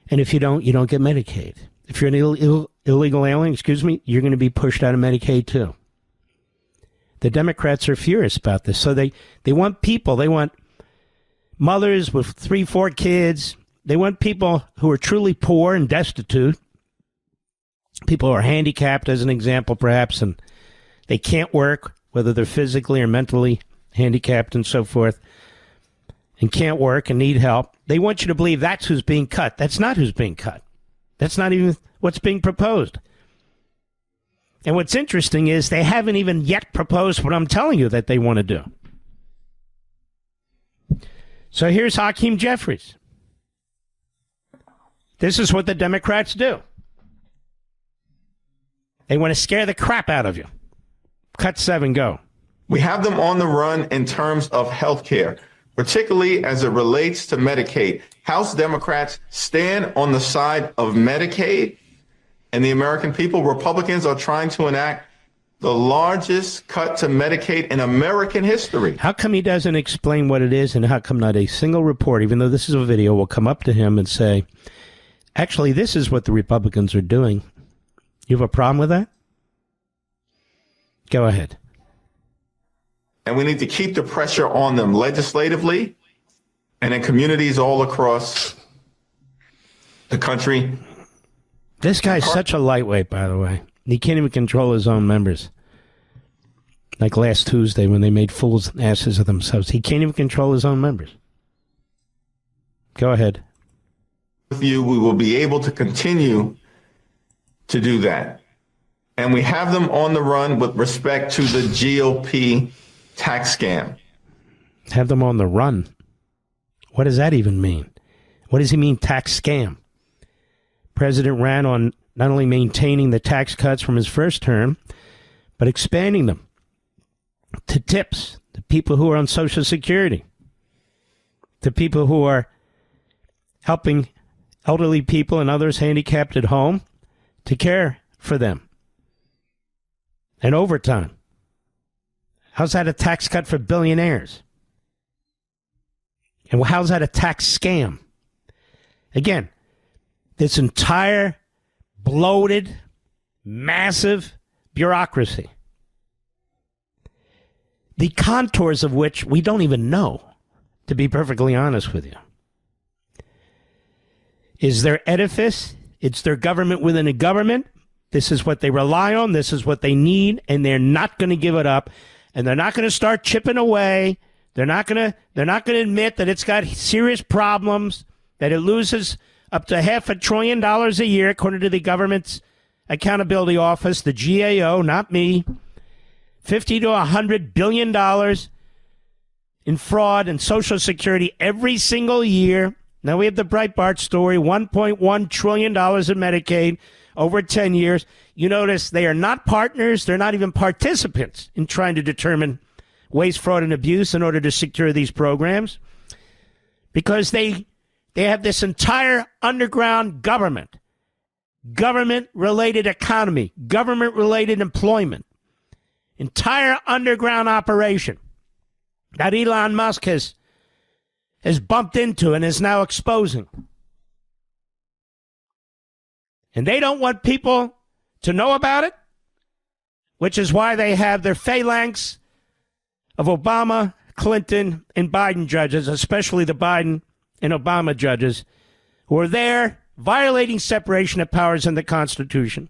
And if you don't get Medicaid. If you're an illegal alien, you're going to be pushed out of Medicaid too. The Democrats are furious about this. So they want people, they want mothers with 3-4 kids. They want people who are truly poor and destitute. People who are handicapped, as an example, perhaps, and they can't work, whether they're physically or mentally handicapped and so forth, and can't work and need help. They want you to believe that's who's being cut. That's not who's being cut. That's not even what's being proposed. And what's interesting is they haven't even yet proposed what I'm telling you that they want to do. So here's Hakeem Jeffries. This is what the Democrats do. They want to scare the crap out of you. Cut 7, go. We have them on the run in terms of health care, particularly as it relates to Medicaid. House Democrats stand on the side of Medicaid and the American people. Republicans are trying to enact the largest cut to Medicaid in American history. How come he doesn't explain what it is, and how come not a single report, even though this is a video, will come up to him and say, actually, this is what the Republicans are doing. You have a problem with that? Go ahead. And we need to keep the pressure on them legislatively and in communities all across the country. This guy's such a lightweight, by the way. He can't even control his own members. Like last Tuesday when they made fools and asses of themselves. He can't even control his own members. Go ahead. With you, we will be able to continue to do that. And we have them on the run with respect to the GOP tax scam. Have them on the run? What does that even mean? What does he mean, tax scam? President ran on not only maintaining the tax cuts from his first term, but expanding them to tips, to people who are on Social Security, to people who are helping elderly people and others handicapped at home to care for them. And overtime. How's that a tax cut for billionaires? And how's that a tax scam? Again, this entire bloated, massive bureaucracy, the contours of which we don't even know, to be perfectly honest with you, is their edifice. It's their government within a government. This is what they rely on. This is what they need, and they're not going to give it up. And they're not going to start chipping away. They're not going to admit that it's got serious problems, that it loses up to $500 billion a year, according to the government's accountability office, the GAO, not me. $50 to $100 billion in fraud and Social Security every single year. Now we have the Breitbart story, $1.1 trillion in Medicaid over 10 years. You notice they are not partners. They're not even participants in trying to determine waste, fraud, and abuse in order to secure these programs, because they have this entire underground government-related economy, government-related employment, entire underground operation that Elon Musk has bumped into and is now exposing. And they don't want people to know about it, which is why they have their phalanx of Obama, Clinton, and Biden judges, especially the Biden and Obama judges, who are there violating separation of powers in the Constitution,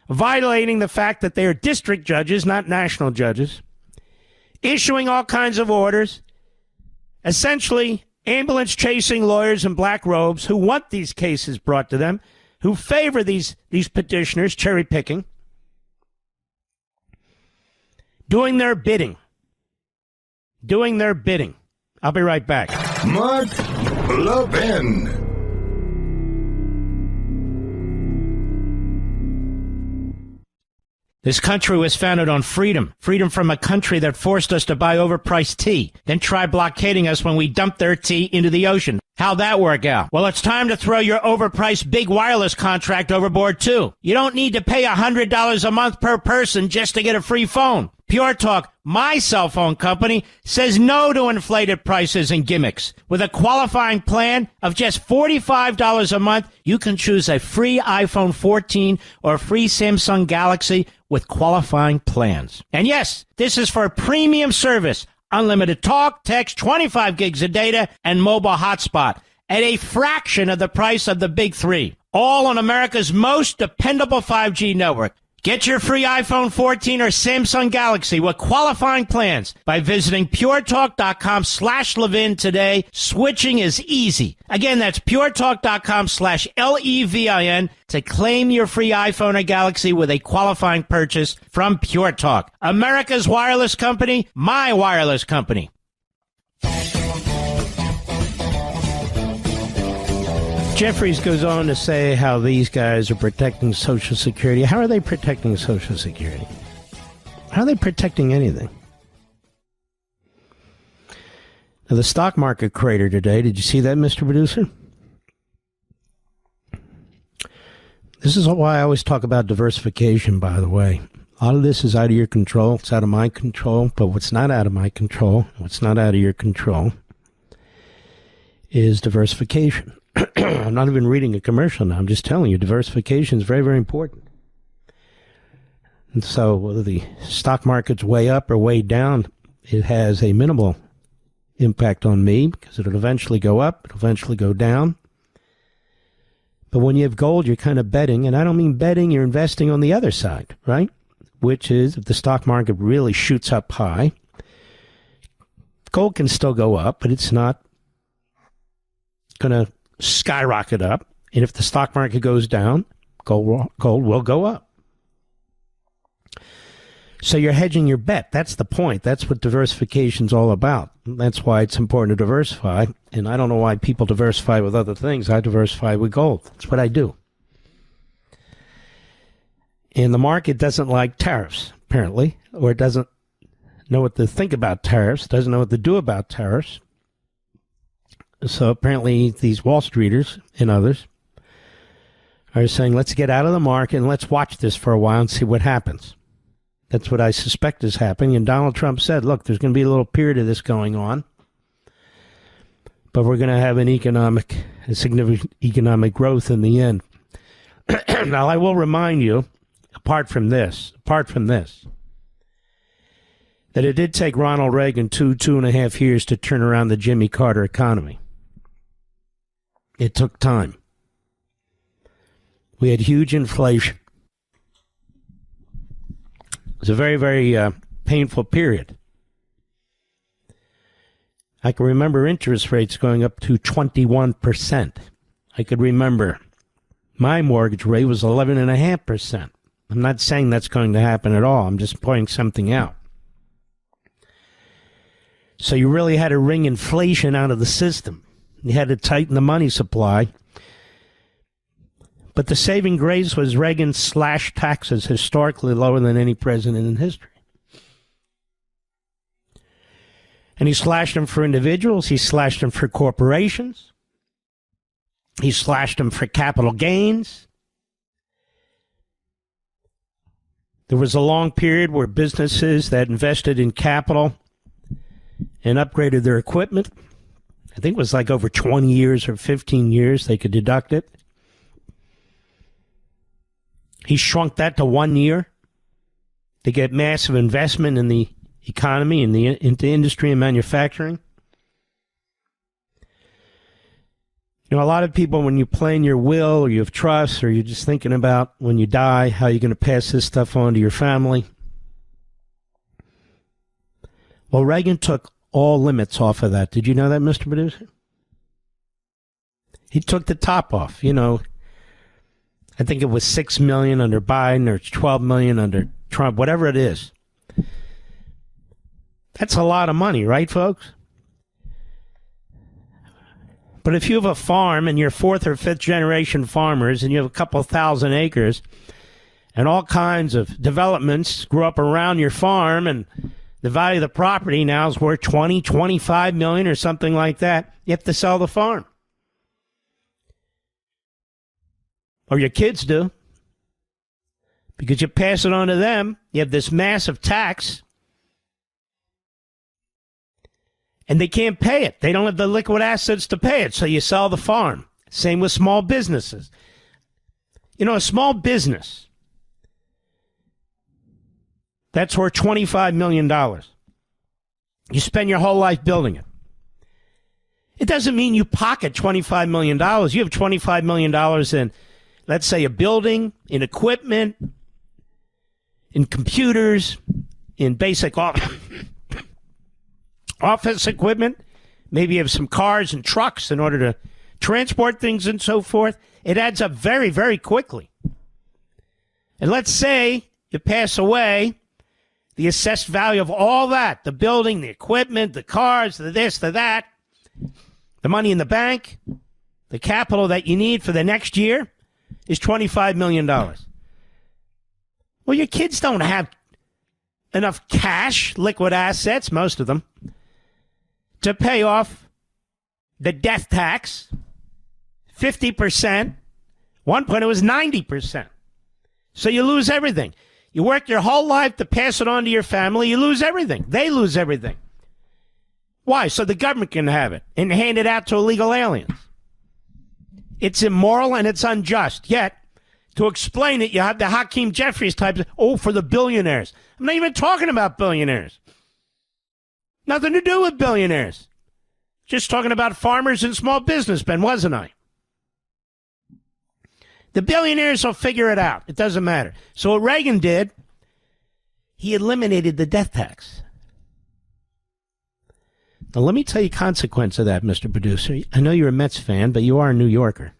violating the fact that they are district judges, not national judges, issuing all kinds of orders, Essentially, ambulance-chasing lawyers in black robes who want these cases brought to them, who favor these petitioners, cherry-picking, doing their bidding. Doing their bidding. I'll be right back. Mark Levin. This country was founded on freedom. Freedom from a country that forced us to buy overpriced tea, then try blockading us when we dumped their tea into the ocean. How'd that work out? Well, it's time to throw your overpriced big wireless contract overboard, too. You don't need to pay $100 a month per person just to get a free phone. Pure Talk, my cell phone company, says no to inflated prices and gimmicks. With a qualifying plan of just $45 a month, you can choose a free iPhone 14 or a free Samsung Galaxy with qualifying plans. And yes, this is for premium service. Unlimited talk, text, 25 gigs of data, and mobile hotspot at a fraction of the price of the big three. All on America's most dependable 5G network. Get your free iPhone 14 or Samsung Galaxy with qualifying plans by visiting puretalk.com/Levin today. Switching is easy. Again, that's puretalk.com/LEVIN to claim your free iPhone or Galaxy with a qualifying purchase from Pure Talk. America's wireless company, my wireless company. Jeffries goes on to say how these guys are protecting Social Security. How are they protecting Social Security? How are they protecting anything? Now, the stock market cratered today. Did you see that, Mr. Producer? This is why I always talk about diversification, by the way. A lot of this is out of your control. It's out of my control. But what's not out of my control, what's not out of your control, is diversification. I'm not even reading a commercial now. I'm just telling you, diversification is very, very important. And so whether the stock market's way up or way down, it has a minimal impact on me because it'll eventually go up, it'll eventually go down. But when you have gold, you're kind of betting, and I don't mean betting, you're investing on the other side, right? Which is if the stock market really shoots up high, gold can still go up, but it's not going to skyrocket up. And if the stock market goes down, gold will go up. So you're hedging your bet. That's the point. That's what diversification's all about. That's why it's important to diversify. And I don't know why people diversify with other things. I diversify with gold. That's what I do. And the market doesn't like tariffs, apparently, or it doesn't know what to think about tariffs, doesn't know what to do about tariffs. So apparently these Wall Streeters and others are saying, let's get out of the market and let's watch this for a while and see what happens. That's what I suspect is happening. And Donald Trump said, look, there's going to be a little period of this going on, but we're going to have a significant economic growth in the end. Now, I will remind you, apart from this, that it did take Ronald Reagan two and a half years to turn around the Jimmy Carter economy. It took time. We had huge inflation. It was a very, very painful period. I can remember interest rates going up to 21%. I could remember my mortgage rate was 11.5%. I'm not saying that's going to happen at all. I'm just pointing something out. So you really had to wring inflation out of the system. You had to tighten the money supply. But the saving grace was Reagan slashed taxes historically lower than any president in history. And he slashed them for individuals. He slashed them for corporations. He slashed them for capital gains. There was a long period where businesses that invested in capital and upgraded their equipment, I think it was like over 20 years or 15 years, they could deduct it. He shrunk that to 1 year to get massive investment in the economy, into industry and manufacturing. You know, a lot of people, when you plan your will or you have trust or you're just thinking about when you die, how you're going to pass this stuff on to your family. Well, Reagan took all limits off of that. Did you know that, Mr. Producer? He took the top off. You know, I think it was $6 million under Biden or $12 million under Trump, whatever it is. That's a lot of money, right, folks? But if you have a farm and you're fourth or fifth generation farmers and you have a couple thousand acres and all kinds of developments grew up around your farm and the value of the property now is worth 20, 25 million or something like that, you have to sell the farm. Or your kids do. Because you pass it on to them, you have this massive tax, and they can't pay it. They don't have the liquid assets to pay it, so you sell the farm. Same with small businesses. You know, a small business, that's worth $25 million. You spend your whole life building it. It doesn't mean you pocket $25 million. You have $25 million in, let's say, a building, in equipment, in computers, in basic office equipment. Maybe you have some cars and trucks in order to transport things and so forth. It adds up very, very quickly. And let's say you pass away, the assessed value of all that, the building, the equipment, the cars, the this, the that, the money in the bank, the capital that you need for the next year is $25 million. Well, your kids don't have enough cash, liquid assets, most of them, to pay off the death tax, 50%. One point it was 90%. So you lose everything. You work your whole life to pass it on to your family. You lose everything. They lose everything. Why? So the government can have it and hand it out to illegal aliens. It's immoral and it's unjust. Yet, to explain it, you have the Hakeem Jeffries types, for the billionaires. I'm not even talking about billionaires. Nothing to do with billionaires. Just talking about farmers and small businessmen, wasn't I? The billionaires will figure it out. It doesn't matter. So what Reagan did, he eliminated the death tax. Now, let me tell you the consequence of that, Mr. Producer. I know you're a Mets fan, but you are a New Yorker.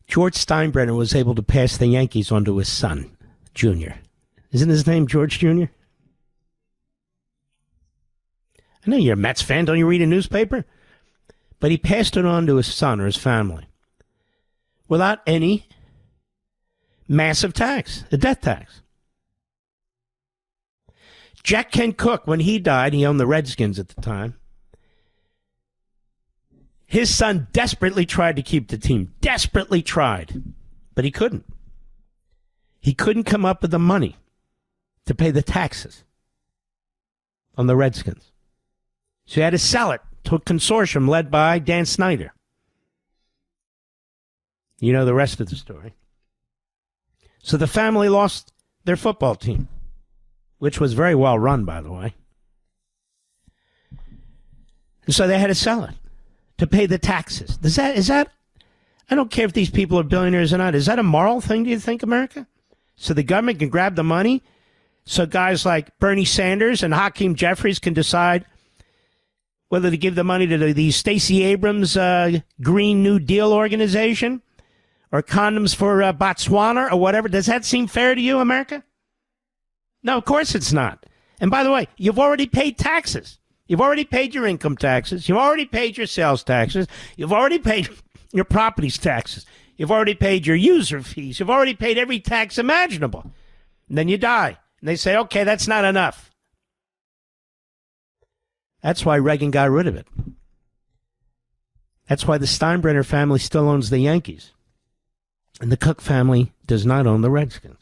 George Steinbrenner was able to pass the Yankees on to his son, Junior. Isn't his name George Jr.? I know you're a Mets fan. Don't you read a newspaper? But he passed it on to his son or his family without any massive tax, a death tax. Jack Kent Cooke, when he died, he owned the Redskins at the time. His son desperately tried to keep the team, desperately tried, but he couldn't. He couldn't come up with the money to pay the taxes on the Redskins. So he had to sell it to a consortium led by Dan Snyder. You know the rest of the story. So the family lost their football team, which was very well run, by the way. And so they had to sell it to pay the taxes. Is that, I don't care if these people are billionaires or not, is that a moral thing, do you think, America? So the government can grab the money so guys like Bernie Sanders and Hakeem Jeffries can decide whether to give the money to the Stacey Abrams Green New Deal organization or condoms for Botswana or whatever. Does that seem fair to you, America? No, of course it's not. And by the way, you've already paid taxes. You've already paid your income taxes. You've already paid your sales taxes. You've already paid your properties taxes. You've already paid your user fees. You've already paid every tax imaginable. And then you die. And they say, okay, that's not enough. That's why Reagan got rid of it. That's why the Steinbrenner family still owns the Yankees. And the Cook family does not own the Redskins.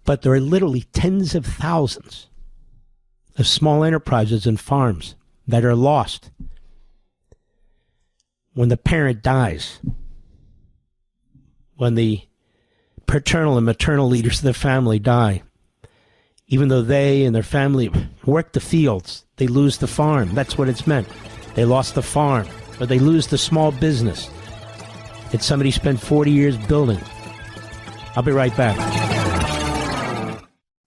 But there are literally tens of thousands of small enterprises and farms that are lost when the parent dies, when the paternal and maternal leaders of the family die. Even though they and their family work the fields, they lose the farm. That's what it's meant. They lost the farm, or they lose the small business that somebody spent 40 years building. I'll be right back.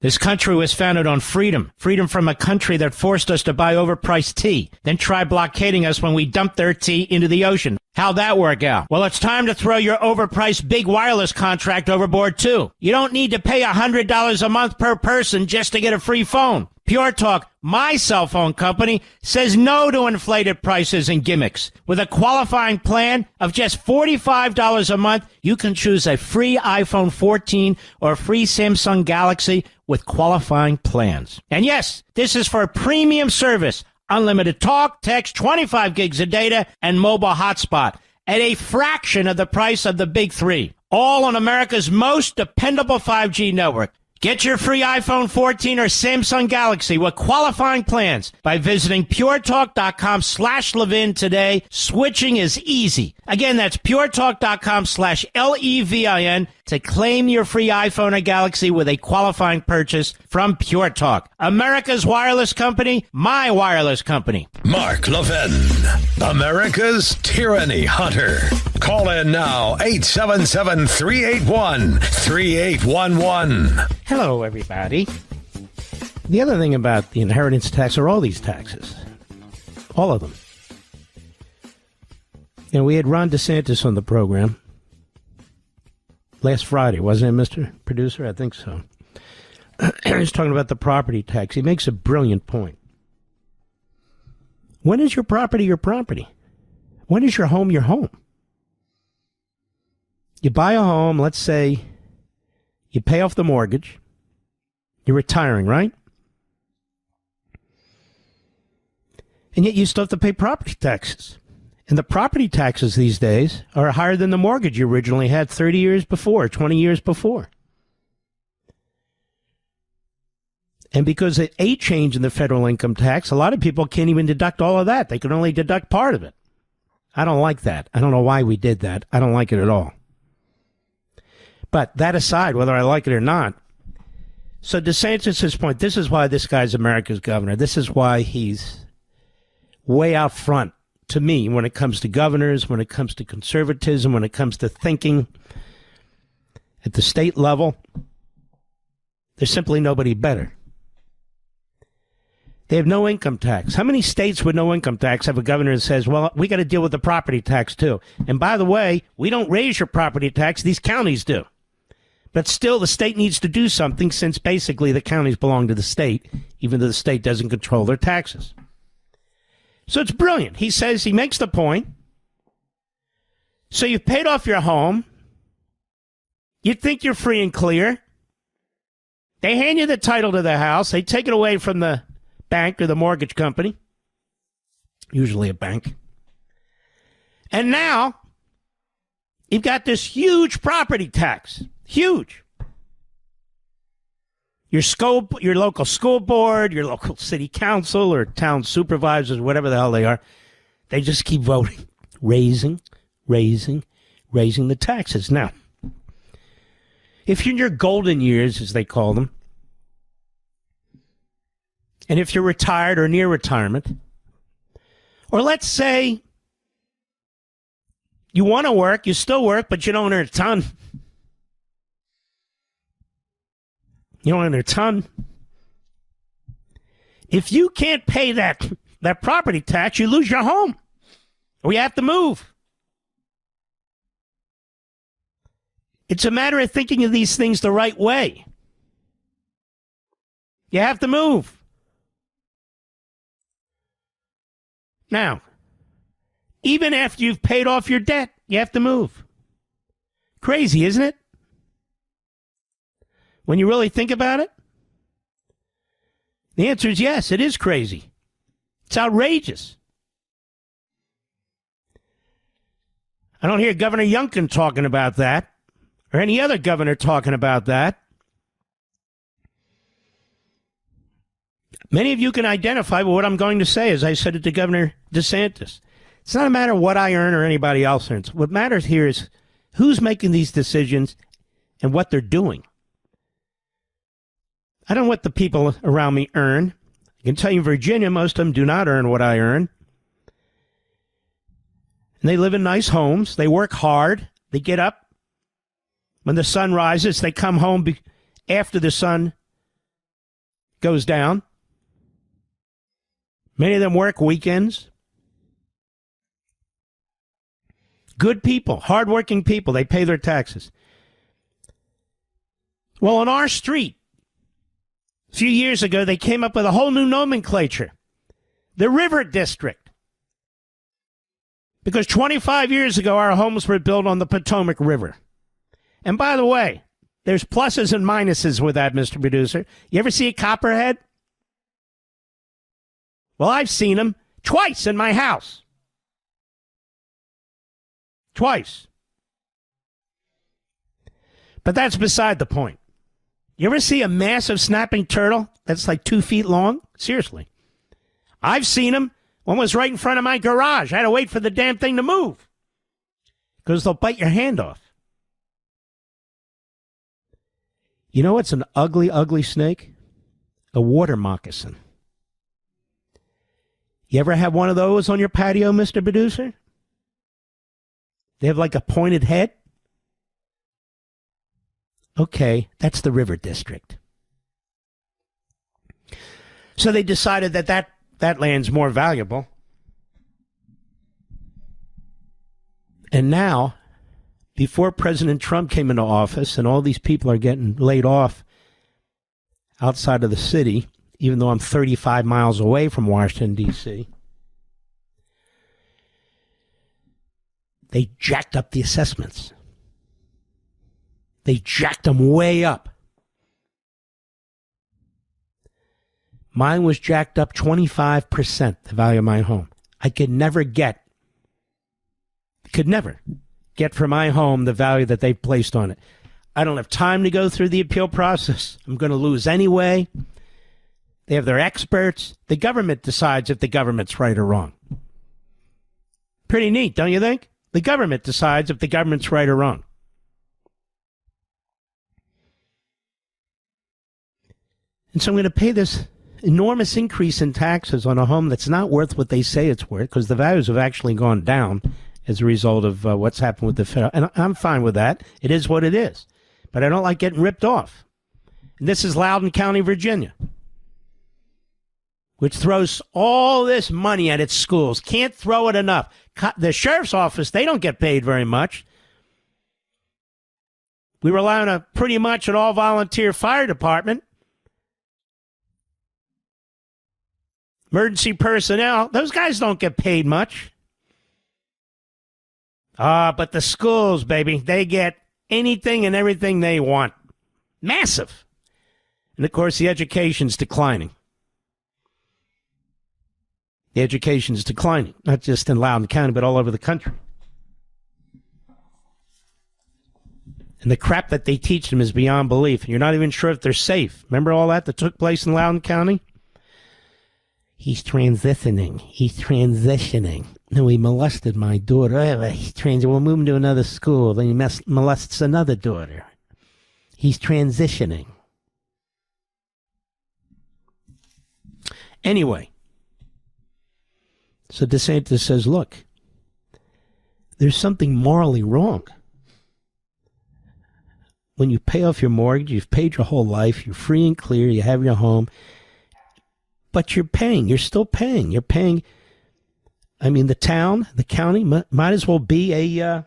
This country was founded on freedom. Freedom from a country that forced us to buy overpriced tea, then tried blockading us when we dumped their tea into the ocean. How'd that work out? Well, it's time to throw your overpriced big wireless contract overboard, too. You don't need to pay $100 a month per person just to get a free phone. Pure Talk, my cell phone company, says no to inflated prices and gimmicks. With a qualifying plan of just $45 a month, you can choose a free iPhone 14 or a free Samsung Galaxy with qualifying plans. And yes, this is for a premium service. Unlimited talk, text, 25 gigs of data, and mobile hotspot at a fraction of the price of the big three. All on America's most dependable 5G network. Get your free iPhone 14 or Samsung Galaxy with qualifying plans by visiting puretalk.com/Levin today. Switching is easy. Again, that's puretalk.com/LEVIN to claim your free iPhone or Galaxy with a qualifying purchase from Pure Talk. America's wireless company, my wireless company. Mark Levin, America's tyranny hunter. Call in now, 877-381-3811. Hello, everybody. The other thing about the inheritance tax are all these taxes. All of them. You know, we had Ron DeSantis on the program last Friday, wasn't it, Mr. Producer? I think so. He was talking about the property tax. He makes a brilliant point. When is your property your property? When is your home your home? You buy a home, let's say you pay off the mortgage. You're retiring, right? And yet you still have to pay property taxes. And the property taxes these days are higher than the mortgage you originally had 30 years before, 20 years before. And because of a change in the federal income tax, a lot of people can't even deduct all of that. They can only deduct part of it. I don't like that. I don't know why we did that. I don't like it at all. But that aside, whether I like it or not, so DeSantis' point, this is why this guy's America's governor. This is why he's way out front to me when it comes to governors, when it comes to conservatism, when it comes to thinking at the state level. There's simply nobody better. They have no income tax. How many states with no income tax have a governor that says, well, we got to deal with the property tax too? And by the way, we don't raise your property tax. These counties do. But still, the state needs to do something since basically the counties belong to the state, even though the state doesn't control their taxes. So it's brilliant. He says, he makes the point. So you've paid off your home. You think you're free and clear. They hand you the title to the house. They take it away from the bank or the mortgage company, usually a bank. And now you've got this huge property tax. Huge. Your local school board, your local city council or town supervisors, whatever the hell they are, they just keep voting, raising the taxes. Now, if you're in your golden years, as they call them, and if you're retired or near retirement, or let's say you want to work, you still work, but you don't earn a ton. You don't earn a ton. If you can't pay that property tax, you lose your home. Or you have to move. It's a matter of thinking of these things the right way. You have to move. Now, even after you've paid off your debt, you have to move. Crazy, isn't it? When you really think about it? The answer is yes, it is crazy. It's outrageous. I don't hear Governor Youngkin talking about that, or any other governor talking about that. Many of you can identify with what I'm going to say, as I said it to Governor DeSantis. It's not a matter of what I earn or anybody else earns. What matters here is who's making these decisions and what they're doing. I don't know what the people around me earn. I can tell you in Virginia, most of them do not earn what I earn. And they live in nice homes. They work hard. They get up when the sun rises. They come home after the sun goes down. Many of them work weekends. Good people, hardworking people, they pay their taxes. Well, on our street, a few years ago, they came up with a whole new nomenclature. The River District. Because 25 years ago, our homes were built on the Potomac River. And by the way, there's pluses and minuses with that, Mr. Producer. You ever see a copperhead? Well, I've seen them twice in my house. Twice. But that's beside the point. You ever see a massive snapping turtle that's like 2 feet long? Seriously. I've seen them. One was right in front of my garage. I had to wait for the damn thing to move because they'll bite your hand off. You know what's an ugly, ugly snake? A water moccasin. You ever have one of those on your patio, Mr. Producer? They have like a pointed head? Okay, that's the River District. So they decided that land's more valuable. And now, before President Trump came into office and all these people are getting laid off outside of the city, even though I'm 35 miles away from Washington, D.C., they jacked up the assessments. They jacked them way up. Mine was jacked up 25%, the value of my home. I could never get for my home the value that they've placed on it. I don't have time to go through the appeal process. I'm going to lose anyway. They have their experts. The government decides if the government's right or wrong. Pretty neat, don't you think? The government decides if the government's right or wrong. And so I'm going to pay this enormous increase in taxes on a home that's not worth what they say it's worth, because the values have actually gone down as a result of what's happened with the federal. And I'm fine with that. It is what it is. But I don't like getting ripped off. And this is Loudoun County, Virginia, which throws all this money at its schools. Can't throw it enough. The sheriff's office, they don't get paid very much. We rely on a pretty much an all-volunteer fire department. Emergency personnel, those guys don't get paid much. But the schools, baby, they get anything and everything they want. Massive. And, of course, the education's declining. The education's declining, not just in Loudoun County, but all over the country. And the crap that they teach them is beyond belief. You're not even sure if they're safe. Remember all that took place in Loudoun County? He's transitioning. No, he molested my daughter. We'll move him to another school. Then he molests another daughter. He's transitioning. Anyway, so DeSantis says, look, there's something morally wrong. When you pay off your mortgage, you've paid your whole life, you're free and clear, you have your home, but you're still paying. You're paying, I mean, the county might as well be a,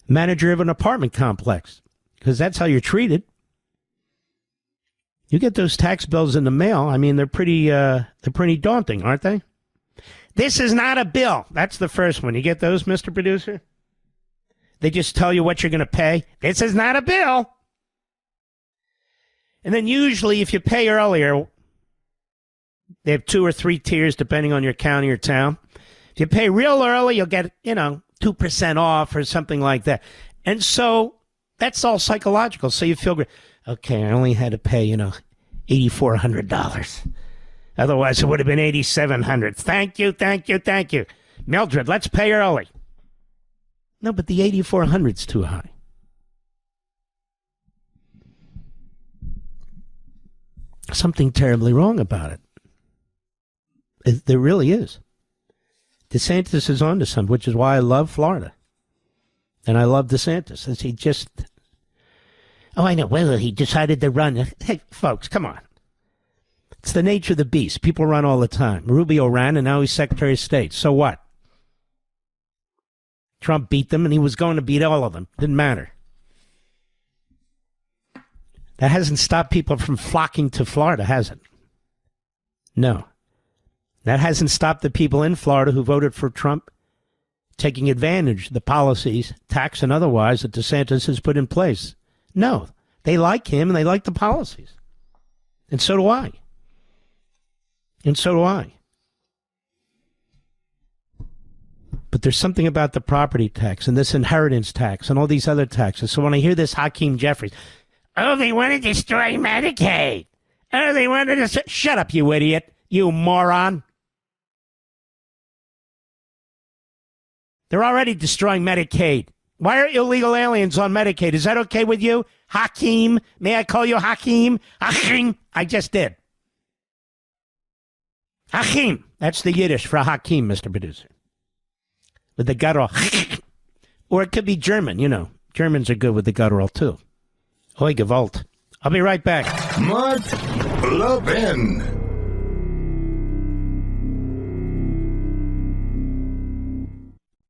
manager of an apartment complex, because that's how you're treated. You get those tax bills in the mail. I mean, they're pretty daunting, aren't they? This is not a bill. That's the first one. You get those, Mr. Producer? They just tell you what you're going to pay. This is not a bill. And then usually if you pay earlier, they have 2 or 3 tiers depending on your county or town. If you pay real early, you'll get, 2% off or something like that. And so that's all psychological. So you feel great. Okay, I only had to pay, $8,400. Otherwise, it would have been $8,700. Thank you. Mildred, let's pay early. No, but the $8,400's too high. Something terribly wrong about it. There really is. DeSantis is on to something, which is why I love Florida. And I love DeSantis. He just... Oh, I know. Well, he decided to run. Hey, folks, come on. It's the nature of the beast. People run all the time. Rubio ran, and now he's Secretary of State. So what? Trump beat them, and he was going to beat all of them. Didn't matter. That hasn't stopped people from flocking to Florida, has it? No. That hasn't stopped the people in Florida who voted for Trump taking advantage of the policies, tax and otherwise, that DeSantis has put in place. No. They like him, and they like the policies. And so do I. And so do I. But there's something about the property tax and this inheritance tax and all these other taxes. So when I hear this Hakeem Jeffries, oh, they want to destroy Medicaid. Oh, they want to shut up, you idiot. You moron. They're already destroying Medicaid. Why are illegal aliens on Medicaid? Is that okay with you? Hakeem? May I call you Hakeem? Hakeem? I just did. Hakeem. That's the Yiddish for Hakeem, Mr. Producer. With the guttural. Or it could be German, you know. Germans are good with the guttural, too. Oi, Gewalt. I'll be right back. Mark Levin.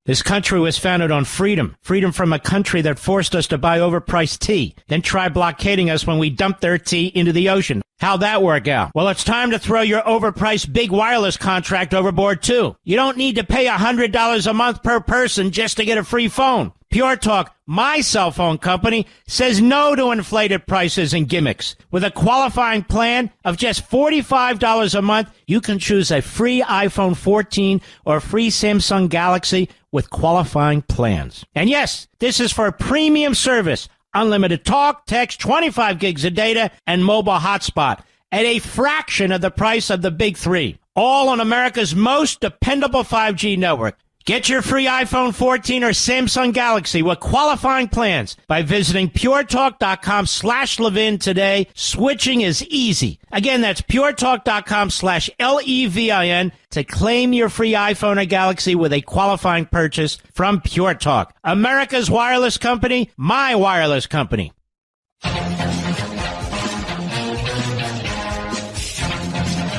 This country was founded on freedom. Freedom from a country that forced us to buy overpriced tea, then try blockading us when we dumped their tea into the ocean. How'd that work out? Well, it's time to throw your overpriced big wireless contract overboard, too. You don't need to pay $100 a month per person just to get a free phone. Pure Talk, my cell phone company, says no to inflated prices and gimmicks. With a qualifying plan of just $45 a month, you can choose a free iPhone 14 or a free Samsung Galaxy with qualifying plans. And yes, this is for a premium service. Unlimited talk, text, 25 gigs of data, and mobile hotspot at a fraction of the price of the big three. All on America's most dependable 5G network. Get your free iPhone 14 or Samsung Galaxy with qualifying plans by visiting puretalk.com/Levin today. Switching is easy. Again, that's puretalk.com/LEVIN to claim your free iPhone or Galaxy with a qualifying purchase from Pure Talk. America's wireless company, my wireless company.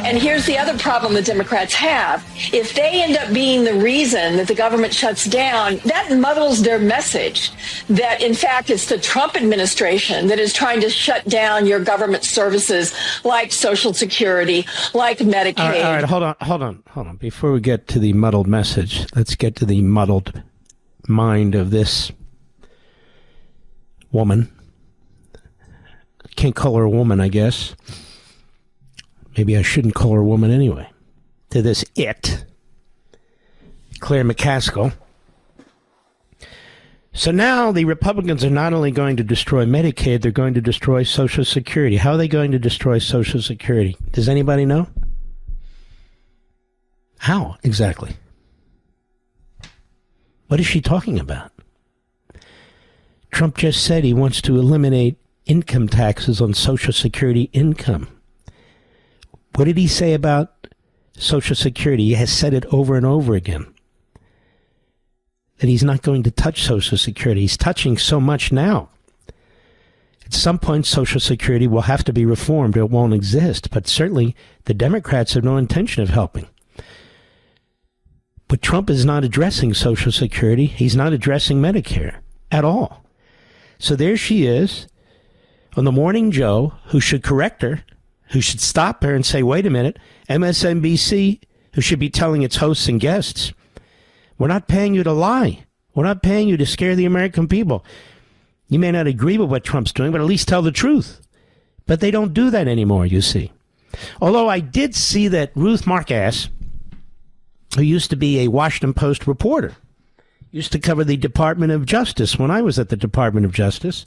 And here's the other problem the Democrats have. If they end up being the reason that the government shuts down, that muddles their message that, in fact, it's the Trump administration that is trying to shut down your government services like Social Security, like Medicaid. All right, hold on. Before we get to the muddled message, let's get to the muddled mind of this woman. Can't call her a woman, I guess. Maybe I shouldn't call her a woman anyway. To this it, Claire McCaskill. So now the Republicans are not only going to destroy Medicaid, they're going to destroy Social Security. How are they going to destroy Social Security? Does anybody know? How exactly? What is she talking about? Trump just said he wants to eliminate income taxes on Social Security income. What did he say about Social Security? He has said it over and over again. That he's not going to touch Social Security. He's touching so much now. At some point, Social Security will have to be reformed or it won't exist. But certainly, the Democrats have no intention of helping. But Trump is not addressing Social Security. He's not addressing Medicare at all. So there she is on the Morning Joe, who should correct her, who should stop her and say, wait a minute, MSNBC, who should be telling its hosts and guests, we're not paying you to lie. We're not paying you to scare the American people. You may not agree with what Trump's doing, but at least tell the truth. But they don't do that anymore, you see. Although I did see that Ruth Marcus, who used to be a Washington Post reporter, used to cover the Department of Justice when I was at the Department of Justice,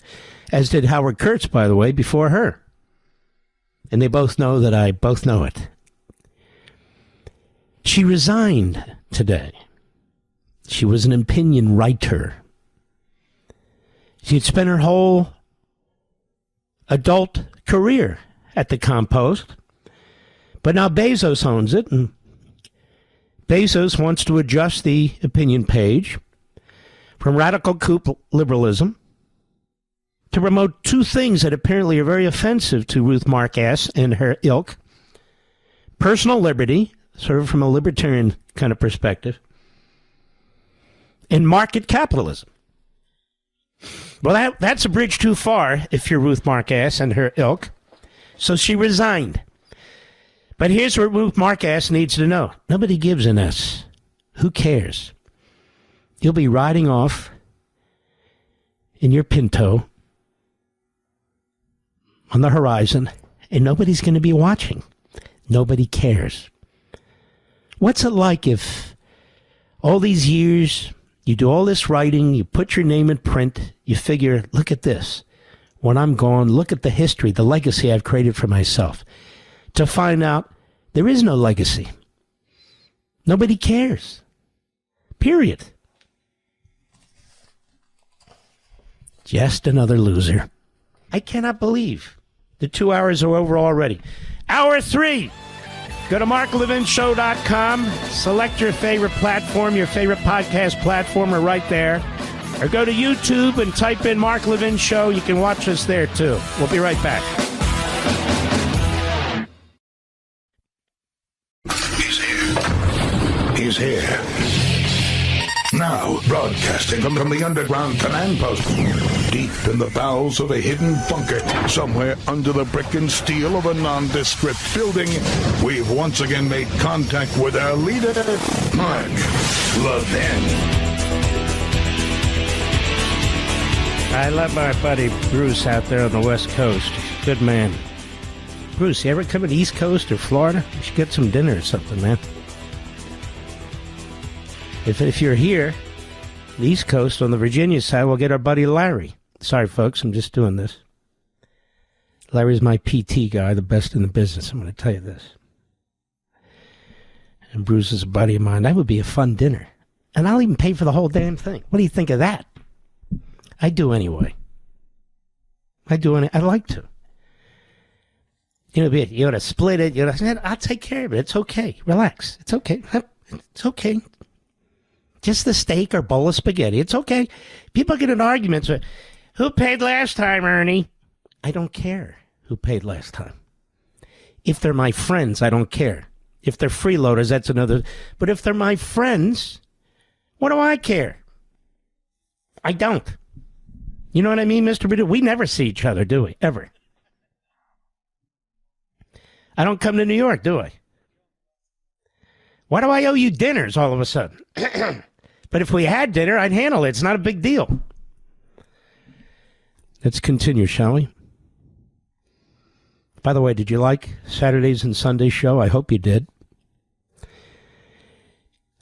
as did Howard Kurtz, by the way, before her. And they both know that I both know it. She resigned today. She was an opinion writer. She had spent her whole adult career at the Compost. But now Bezos owns it, and Bezos wants to adjust the opinion page from radical coup liberalism to promote two things that apparently are very offensive to Ruth Marcass and her ilk: personal liberty, sort of from a libertarian kind of perspective, and market capitalism. Well, that's a bridge too far if you're Ruth Marcass and her ilk. So she resigned. But here's what Ruth Marcass needs to know. Nobody gives an S. Who cares? You'll be riding off in your Pinto on the horizon, and nobody's going to be watching. Nobody cares. What's it like if all these years you do all this writing, you put your name in print, you figure, look at this. When I'm gone, look at the history, the legacy I've created for myself. To find out there is no legacy. Nobody cares. Period. Just another loser. I cannot believe the 2 hours are over already. Hour 3. Go to marklevinshow.com, select your favorite platform, your favorite podcast platform are right there. Or go to YouTube and type in Mark Levin Show. You can watch us there, too. We'll be right back. He's here. Now, broadcasting from the underground command post, deep in the bowels of a hidden bunker, somewhere under the brick and steel of a nondescript building, we've once again made contact with our leader, Mark Levin. I love my buddy Bruce out there on the West Coast. Good man. Bruce, you ever come to the East Coast or Florida? You should get some dinner or something, man. If you're here, the East Coast, on the Virginia side, we'll get our buddy Larry. Sorry, folks, I'm just doing this. Larry's my PT guy, the best in the business. I'm going to tell you this. And Bruce is a buddy of mine. That would be a fun dinner. And I'll even pay for the whole damn thing. What do you think of that? I do anyway. I'd like to. You know to split it. I'll take care of it. It's okay. Relax. It's okay. It's okay. Just the steak or bowl of spaghetti. It's okay. People get in arguments with, who paid last time, Ernie? I don't care who paid last time. If they're my friends, I don't care. If they're freeloaders, that's another. But if they're my friends, what do I care? I don't. You know what I mean, Mr. Bidou? We never see each other, do we? Ever. I don't come to New York, do I? Why do I owe you dinners all of a sudden? But if we had dinner, I'd handle it. It's not a big deal. Let's continue, shall we? By the way, did you like Saturday's and Sunday's show? I hope you did.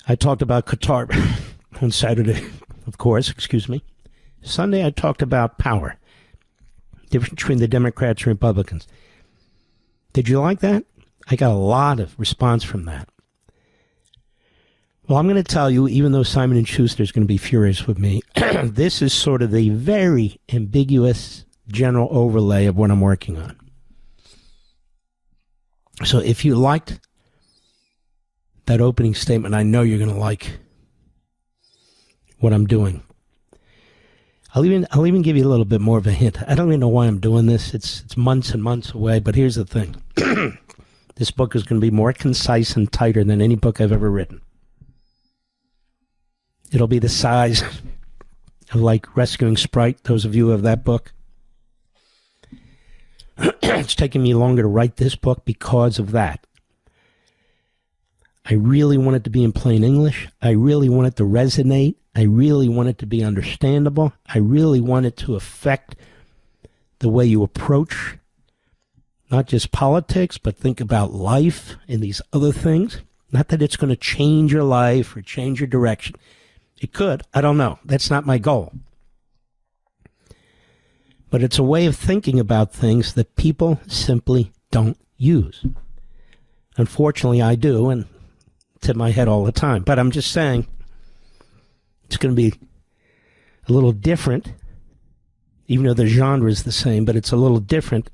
I talked about Qatar on Saturday, of course, excuse me. Sunday, I talked about power, difference between the Democrats and Republicans. Did you like that? I got a lot of response from that. Well, I'm going to tell you, even though Simon & Schuster is going to be furious with me, this is sort of the very ambiguous general overlay of what I'm working on. So if you liked that opening statement, I know you're going to like what I'm doing. I'll even give you a little bit more of a hint. I don't even know why I'm doing this. It's months and months away, but here's the thing. This book is going to be more concise and tighter than any book I've ever written. It'll be the size of like Rescuing Sprite, those of you who have that book. It's taken me longer to write this book because of that. I really want it to be in plain English. I really want it to resonate. I really want it to be understandable. I really want it to affect the way you approach not just politics, but think about life and these other things. Not that it's going to change your life or change your direction. It could. I don't know. That's not my goal. But it's a way of thinking about things that people simply don't use. Unfortunately, I do, and it's in my head all the time. But I'm just saying it's going to be a little different, even though the genre is the same, but it's a little different.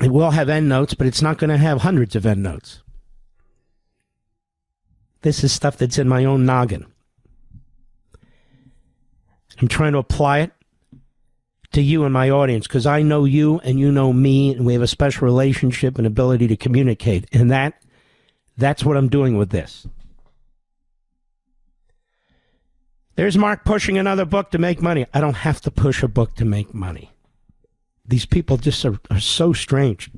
It will have endnotes, but it's not going to have hundreds of endnotes. This is stuff that's in my own noggin. I'm trying to apply it to you and my audience because I know you and you know me, and we have a special relationship and ability to communicate. And that's what I'm doing with this. There's Mark pushing another book to make money. I don't have to push a book to make money. These people just are so strange.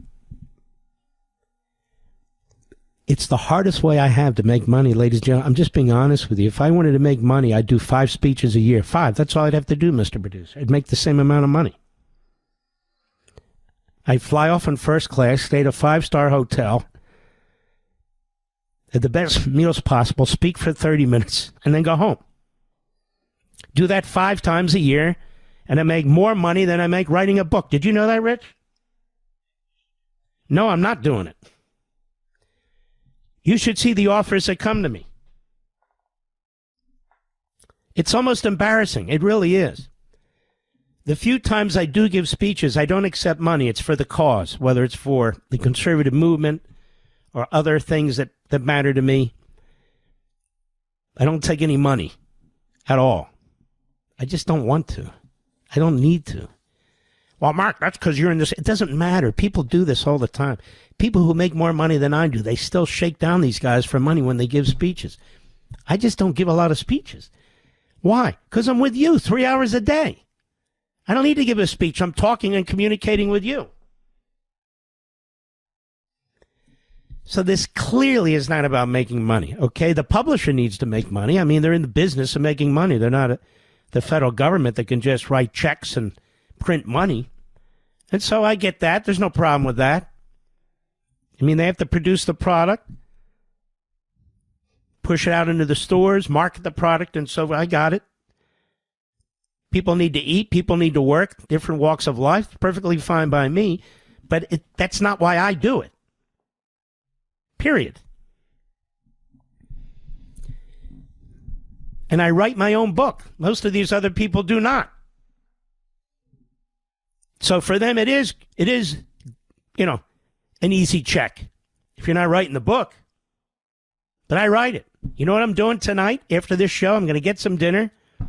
It's the hardest way I have to make money, ladies and gentlemen. I'm just being honest with you. If I wanted to make money, I'd do 5 speeches a year. 5. That's all I'd have to do, Mr. Producer. I'd make the same amount of money. I'd fly off in first class, stay at a 5-star hotel, at the best meals possible, speak for 30 minutes, and then go home. Do that 5 times a year, and I make more money than I make writing a book. Did you know that, Rich? No, I'm not doing it. You should see the offers that come to me. It's almost embarrassing. It really is. The few times I do give speeches, I don't accept money. It's for the cause, whether it's for the conservative movement or other things that matter to me. I don't take any money at all. I just don't want to. I don't need to. Well, Mark, that's because you're in this. It doesn't matter. People do this all the time. People who make more money than I do, they still shake down these guys for money when they give speeches. I just don't give a lot of speeches. Why? Because I'm with you 3 hours a day. I don't need to give a speech. I'm talking and communicating with you. So this clearly is not about making money, okay? The publisher needs to make money. I mean, they're in the business of making money. They're not the federal government that can just write checks and print money. And so I get that. There's no problem with that. I mean, they have to produce the product, push it out into the stores, market the product, and so I got it. People need to eat. People need to work. Different walks of life. Perfectly fine by me. But that's not why I do it. Period. And I write my own book. Most of these other people do not. So for them, it is, an easy check if you're not writing the book. But I write it. You know what I'm doing tonight after this show? I'm going to get some dinner. I'm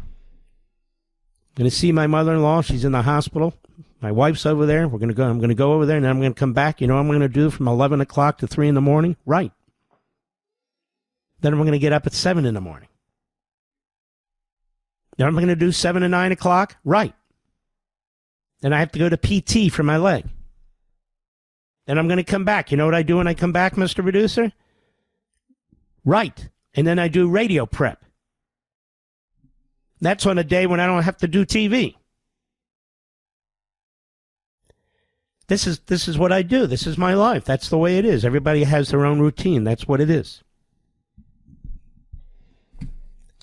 going to see my mother-in-law. She's in the hospital. My wife's over there. I'm going to go over there, and then I'm going to come back. You know what I'm going to do from 11 o'clock to 3 in the morning? Write. Then I'm going to get up at 7 in the morning. Then I'm going to do 7 to 9 o'clock? Write. Then I have to go to PT for my leg. Then I'm going to come back. You know what I do when I come back, Mr. Producer? Write. And then I do radio prep. That's on a day when I don't have to do TV. This is what I do. This is my life. That's the way it is. Everybody has their own routine. That's what it is.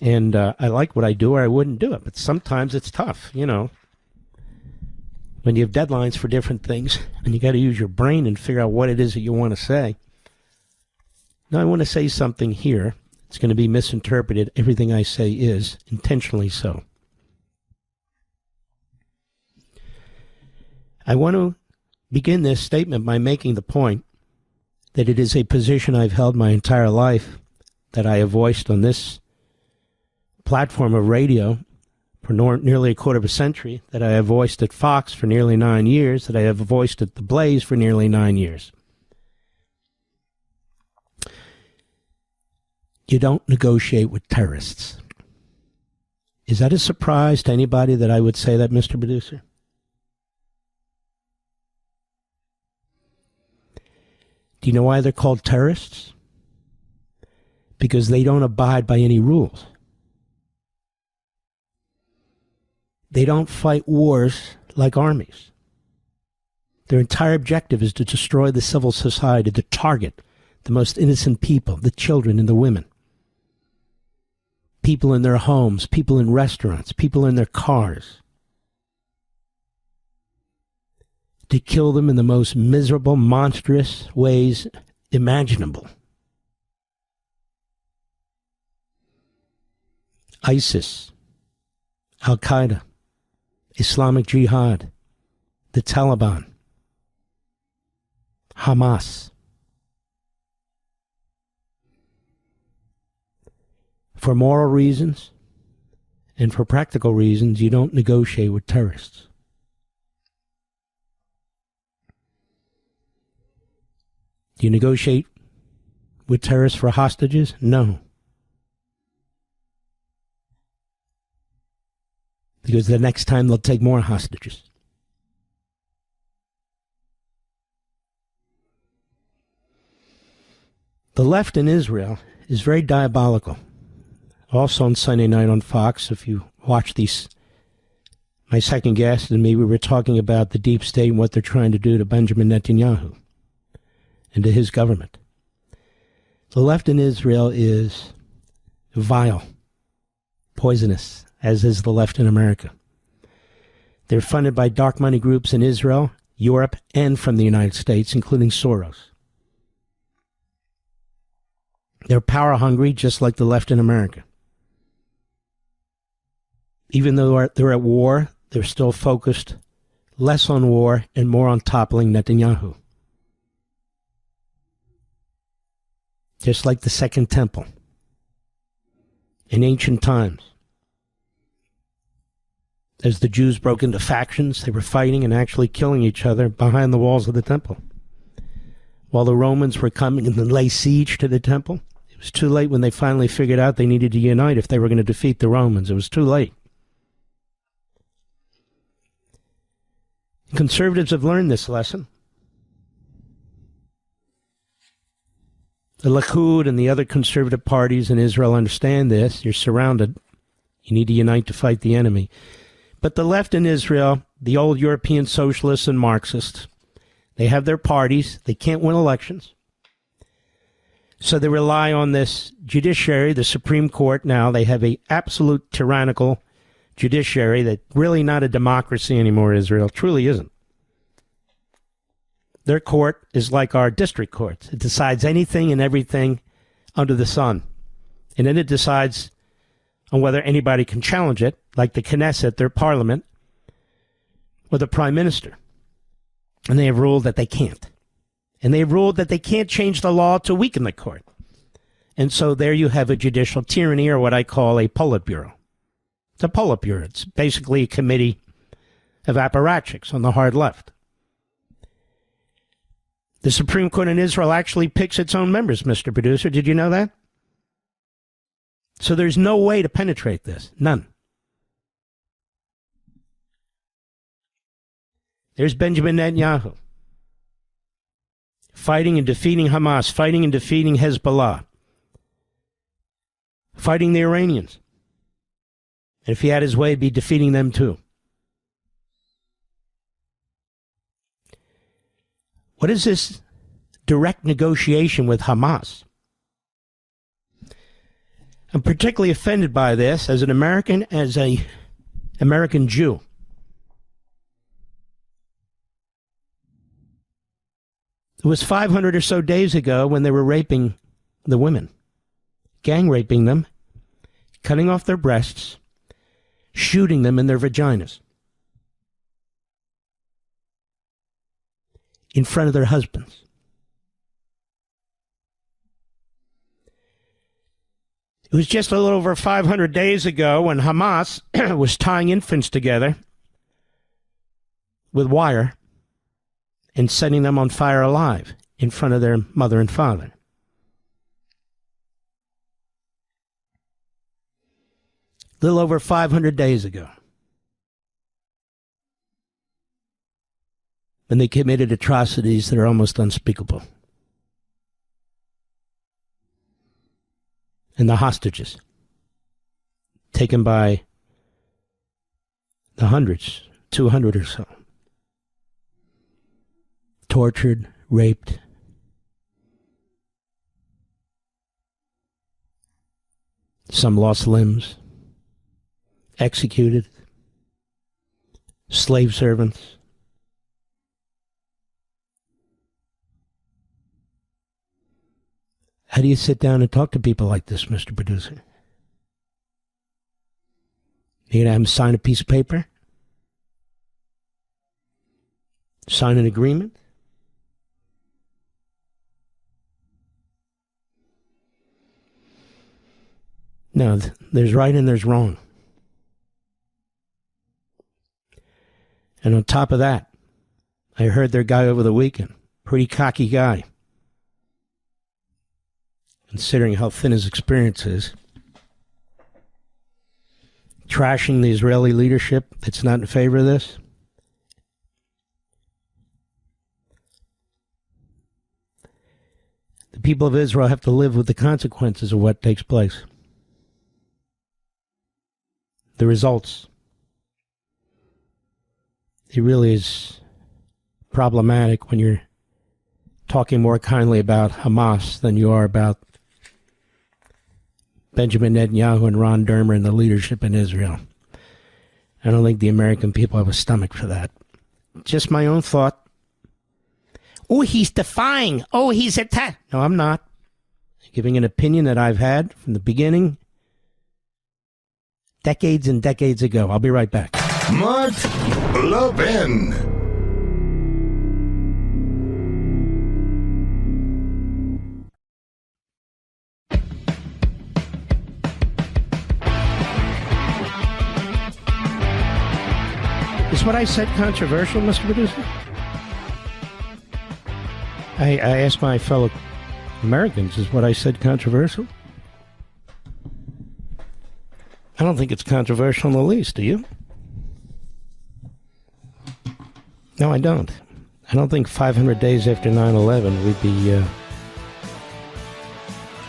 And I like what I do or I wouldn't do it. But sometimes it's tough, when you have deadlines for different things and you got to use your brain and figure out what it is that you want to say. Now, I want to say something here. It's going to be misinterpreted. Everything I say is intentionally so. I want to begin this statement by making the point that it is a position I've held my entire life, that I have voiced on this platform of radio for nearly a quarter of a century, that I have voiced at Fox for nearly 9 years, that I have voiced at The Blaze for nearly 9 years. You don't negotiate with terrorists. Is that a surprise to anybody that I would say that, Mr. Producer? Do you know why they're called terrorists? Because they don't abide by any rules. They don't fight wars like armies. Their entire objective is to destroy the civil society, to target the most innocent people, the children and the women. People in their homes, people in restaurants, people in their cars. To kill them in the most miserable, monstrous ways imaginable. ISIS, Al-Qaeda, Islamic Jihad, the Taliban, Hamas. For moral reasons And for practical reasons, you don't negotiate with terrorists. Do you negotiate with terrorists for hostages? No. Because the next time they'll take more hostages. The left in Israel is very diabolical. Also on Sunday night on Fox, if you watch these, my second guest and me, we were talking about the deep state and what they're trying to do to Benjamin Netanyahu and to his government. The left in Israel is vile, poisonous, as is the left in America. They're funded by dark money groups in Israel, Europe, and from the United States, including Soros. They're power hungry, just like the left in America. Even though they're at war, they're still focused less on war and more on toppling Netanyahu. Just like the Second Temple in ancient times. As the Jews broke into factions, they were fighting and actually killing each other behind the walls of the temple. While the Romans were coming and lay siege to the temple, it was too late when they finally figured out they needed to unite if they were going to defeat the Romans. It was too late. Conservatives have learned this lesson. The Likud and the other conservative parties in Israel understand this. You're surrounded. You need to unite to fight the enemy. But the left in Israel, the old European socialists and Marxists, they have their parties. They can't win elections. So they rely on this judiciary, the Supreme Court now. They have an absolute tyrannical judiciary that really not a democracy anymore, Israel. Truly isn't. Their court is like our district courts. It decides anything and everything under the sun. And then it decides on whether anybody can challenge it, like the Knesset, their parliament, or the prime minister. And they have ruled that they can't. And they have ruled that they can't change the law to weaken the court. And so there you have a judicial tyranny, or what I call a Politburo. It's a Politburo. It's basically a committee of apparatchiks on the hard left. The Supreme Court in Israel actually picks its own members, Mr. Producer. Did you know that? So there's no way to penetrate this. None. There's Benjamin Netanyahu fighting and defeating Hamas, fighting and defeating Hezbollah, fighting the Iranians. And if he had his way, he'd be defeating them too. What is this direct negotiation with Hamas? I'm particularly offended by this as an American, as an American Jew. It was 500 or so days ago when they were raping the women, gang raping them, cutting off their breasts, shooting them in their vaginas in front of their husbands. It was just a little over 500 days ago when Hamas was tying infants together with wire and setting them on fire alive in front of their mother and father. A little over 500 days ago. When they committed atrocities that are almost unspeakable. And the hostages, taken by the hundreds, 200 or so. Tortured, raped. Some lost limbs. Executed. Slave servants. How do you sit down and talk to people like this, Mr. Producer? You gonna have them sign a piece of paper? Sign an agreement? No, there's right and there's wrong. And on top of that, I heard their guy over the weekend. Pretty cocky guy. Considering how thin his experience is. Trashing the Israeli leadership that's not in favor of this. The people of Israel have to live with the consequences of what takes place. The results. It really is problematic when you're talking more kindly about Hamas than you are about Benjamin Netanyahu and Ron Dermer and the leadership in Israel. I don't think the American people have a stomach for that. Just my own thought. Oh, he's defying. Oh, he's attack. No, I'm not. I'm giving an opinion that I've had from the beginning, decades and decades ago. I'll be right back. Mark Levin. Is what I said controversial, Mr. Producer? I asked my fellow Americans, is what I said controversial? I don't think it's controversial in the least, do you? No, I don't. I don't think 500 days after 9/11 we'd be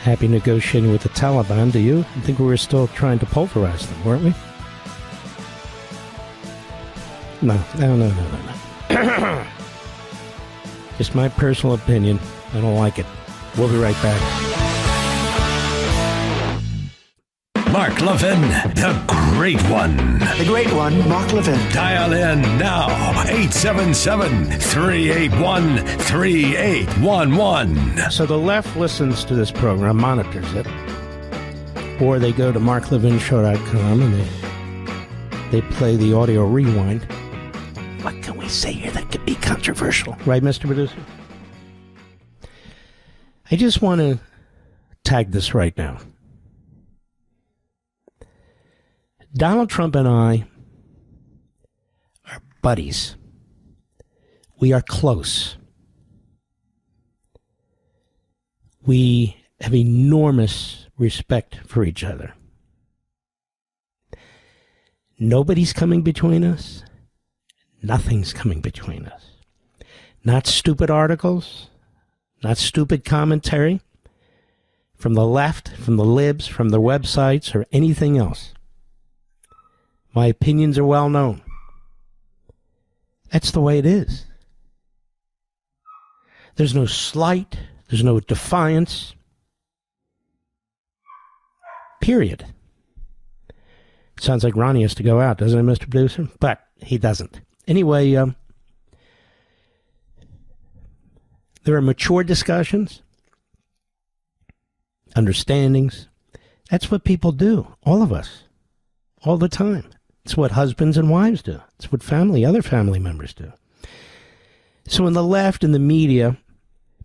happy negotiating with the Taliban, do you? I think we were still trying to pulverize them, weren't we? No. Just my personal opinion. I don't like it. We'll be right back. Mark Levin, the great one. The great one, Mark Levin. Dial in now, 877-381-3811. So the left listens to this program, monitors it, or they go to marklevinshow.com and they play the audio rewind. What can we say here that could be controversial? Right, Mr. Producer? I just want to tag this right now. Donald Trump and I are buddies. We are close. We have enormous respect for each other. Nobody's coming between us. Nothing's coming between us. Not stupid articles, not stupid commentary from the left, from the libs, from the websites, or anything else. My opinions are well known. That's the way it is. There's no slight, there's no defiance. Period. Sounds like Ronnie has to go out, doesn't it, Mr. Producer? But he doesn't. Anyway, there are mature discussions, understandings. That's what people do, all of us, all the time. It's what husbands and wives do. It's what other family members do. So in the left and the media,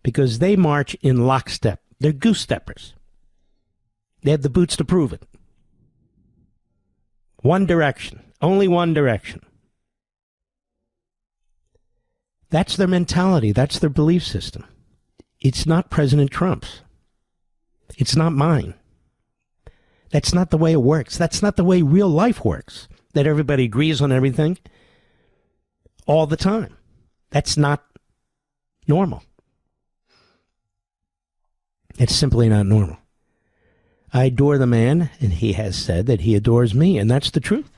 because they march in lockstep, they're goose steppers. They have the boots to prove it. One direction, only one direction. That's their mentality. That's their belief system. It's not President Trump's. It's not mine. That's not the way it works. That's not the way real life works, that everybody agrees on everything all the time. That's not normal. It's simply not normal. I adore the man, and he has said that he adores me, and that's the truth.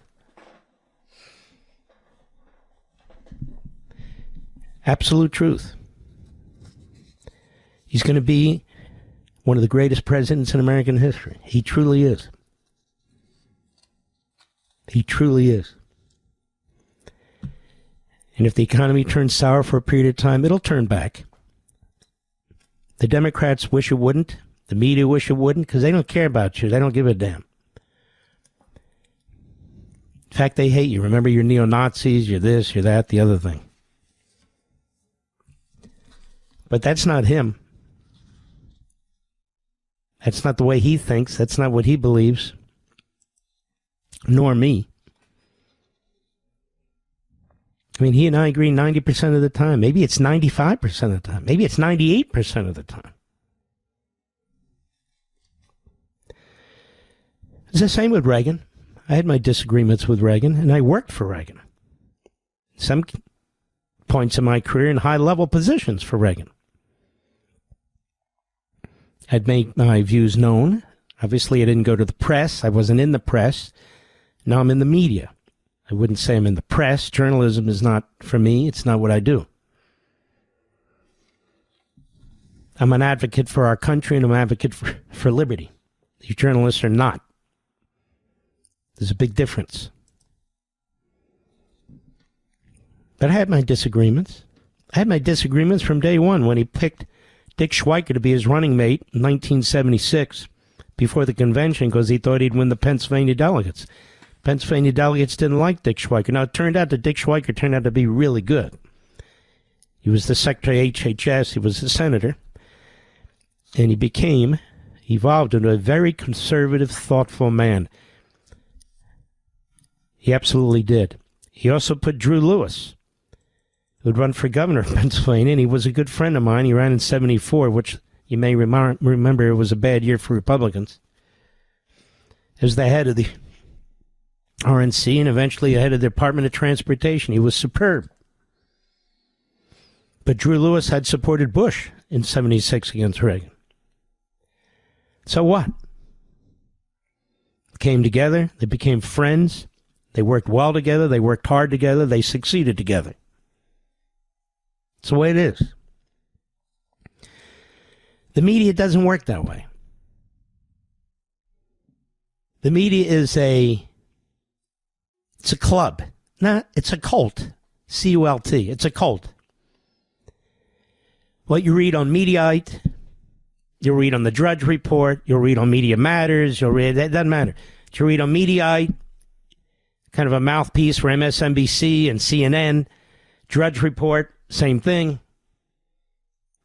Absolute truth. He's going to be one of the greatest presidents in American history. He truly is. He truly is. And if the economy turns sour for a period of time, it'll turn back. The Democrats wish it wouldn't. The media wish it wouldn't, because they don't care about you. They don't give a damn. In fact, they hate you. Remember, you're neo-Nazis, you're this, you're that, the other thing. But that's not him. That's not the way he thinks. That's not what he believes. Nor me. I mean, he and I agree 90% of the time. Maybe it's 95% of the time. Maybe it's 98% of the time. It's the same with Reagan. I had my disagreements with Reagan, and I worked for Reagan. Some points in my career in high-level positions for Reagan. I'd make my views known. Obviously, I didn't go to the press. I wasn't in the press. Now I'm in the media. I wouldn't say I'm in the press. Journalism is not for me. It's not what I do. I'm an advocate for our country, and I'm an advocate for liberty. These journalists are not. There's a big difference. But I had my disagreements. I had my disagreements from day one when he picked Dick Schweiker to be his running mate in 1976 before the convention because he thought he'd win the Pennsylvania delegates. Pennsylvania delegates didn't like Dick Schweiker. Now, it turned out that Dick Schweiker turned out to be really good. He was the Secretary of HHS. He was a senator. And he evolved into a very conservative, thoughtful man. He absolutely did. He also put Drew Lewis, who would run for governor of Pennsylvania, and he was a good friend of mine. He ran in 74, which you may remember it was a bad year for Republicans. As the head of the RNC and eventually the head of the Department of Transportation. He was superb. But Drew Lewis had supported Bush in 76 against Reagan. So what? Came together. They became friends. They worked well together. They worked hard together. They succeeded together. It's the way it is. The media doesn't work that way. The media is it's a club. No, it's a cult. C-U-L-T. It's a cult. What you read on Mediaite, you'll read on the Drudge Report, you'll read on Media Matters, it doesn't matter. You read on Mediaite, kind of a mouthpiece for MSNBC and CNN. Drudge Report, same thing.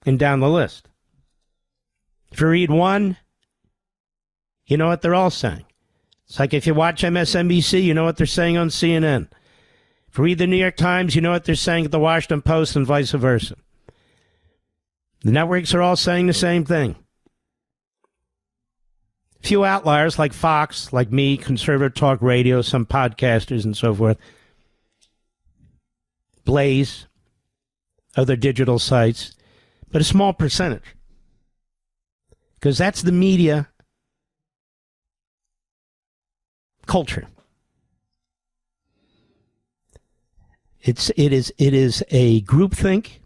And down the list. If you read one, you know what they're all saying. It's like if you watch MSNBC, you know what they're saying on CNN. If you read the New York Times, you know what they're saying at the Washington Post and vice versa. The networks are all saying the same thing. Few outliers like Fox, like me, conservative talk radio, some podcasters and so forth. Blaze, other digital sites, but a small percentage. Because that's the media culture. It is a groupthink,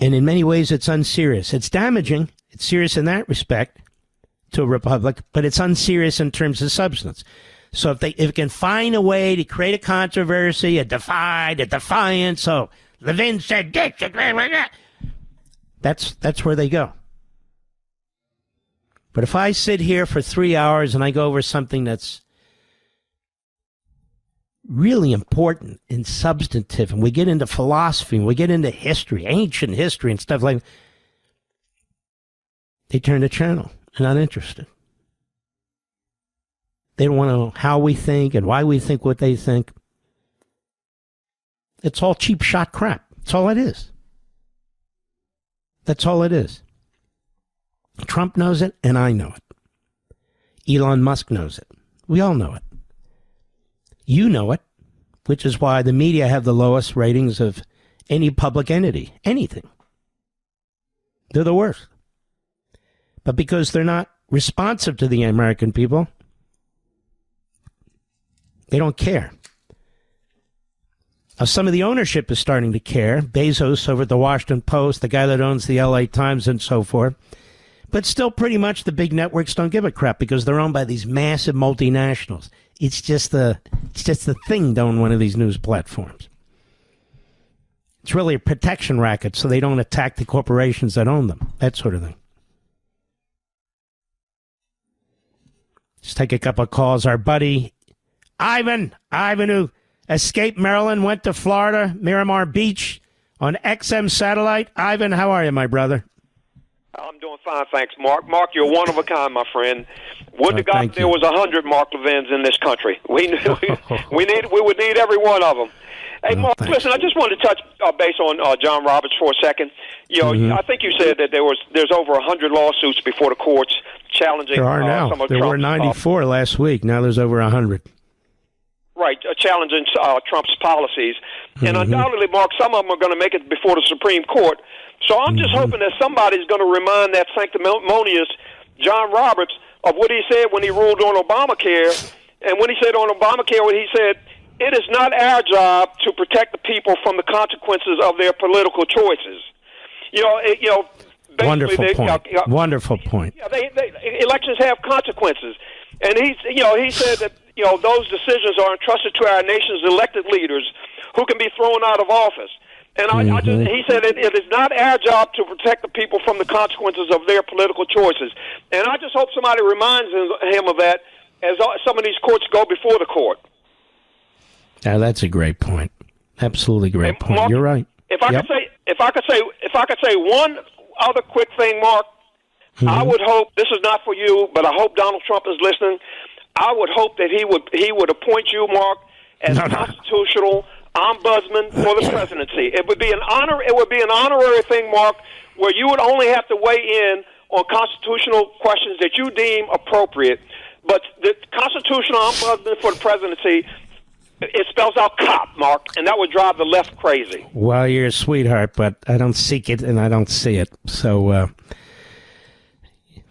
and in many ways it's unserious. It's damaging. It's serious in that respect to a republic, but it's unserious in terms of substance. So if it can find a way to create a controversy, a defiance, so Levin said this, that's where they go. But if I sit here for 3 hours and I go over something that's really important and substantive, and we get into philosophy, and we get into history, ancient history and stuff like that, they turn the channel. They're not interested. They don't want to know how we think and why we think what they think. It's all cheap shot crap. That's all it is. That's all it is. Trump knows it, and I know it. Elon Musk knows it. We all know it. You know it, which is why the media have the lowest ratings of any public entity, anything. They're the worst. But because they're not responsive to the American people, they don't care. Now, some of the ownership is starting to care. Bezos over at the Washington Post, the guy that owns the LA Times and so forth. But still, pretty much the big networks don't give a crap because they're owned by these massive multinationals. It's just the thing to own one of these news platforms. It's really a protection racket so they don't attack the corporations that own them. That sort of thing. Let's take a couple of calls. Our buddy Ivan who escaped Maryland, went to Florida, Miramar Beach on XM satellite. Ivan, how are you, my brother? I'm doing fine, thanks, Mark. Mark, you're one of a kind, my friend. Wouldn't have got there was 100 Mark Levins in this country. We would need every one of them. Hey, Mark, listen, I just wanted to touch base on John Roberts for a second. You know, I think you said that there's over 100 lawsuits before the courts challenging. There are now. Some of there were 94 last week. Now there's over 100. Right, challenging Trump's policies. And undoubtedly, Mark, some of them are going to make it before the Supreme Court. So I'm just hoping that somebody's going to remind that sanctimonious John Roberts of what he said when he ruled on Obamacare. And when he said on Obamacare, what he said, it is not our job to protect the people from the consequences of their political choices. Wonderful point. Wonderful point. Yeah, elections have consequences. And he said that, those decisions are entrusted to our nation's elected leaders who can be thrown out of office. And he said it is not our job to protect the people from the consequences of their political choices. And I just hope somebody reminds him of that as some of these courts go before the court. Now that's a great point. Absolutely great point. Mark, you're right. If I could say one other quick thing, Mark, I would hope, this is not for you, but I hope Donald Trump is listening. I would hope that he would appoint you, Mark, as constitutional ombudsman for the presidency. It would be an honor. It would be an honorary thing, Mark, where you would only have to weigh in on constitutional questions that you deem appropriate. But the constitutional ombudsman for the presidency, it spells out cop, Mark, and that would drive the left crazy. Well, you're a sweetheart, but I don't seek it and I don't see it. So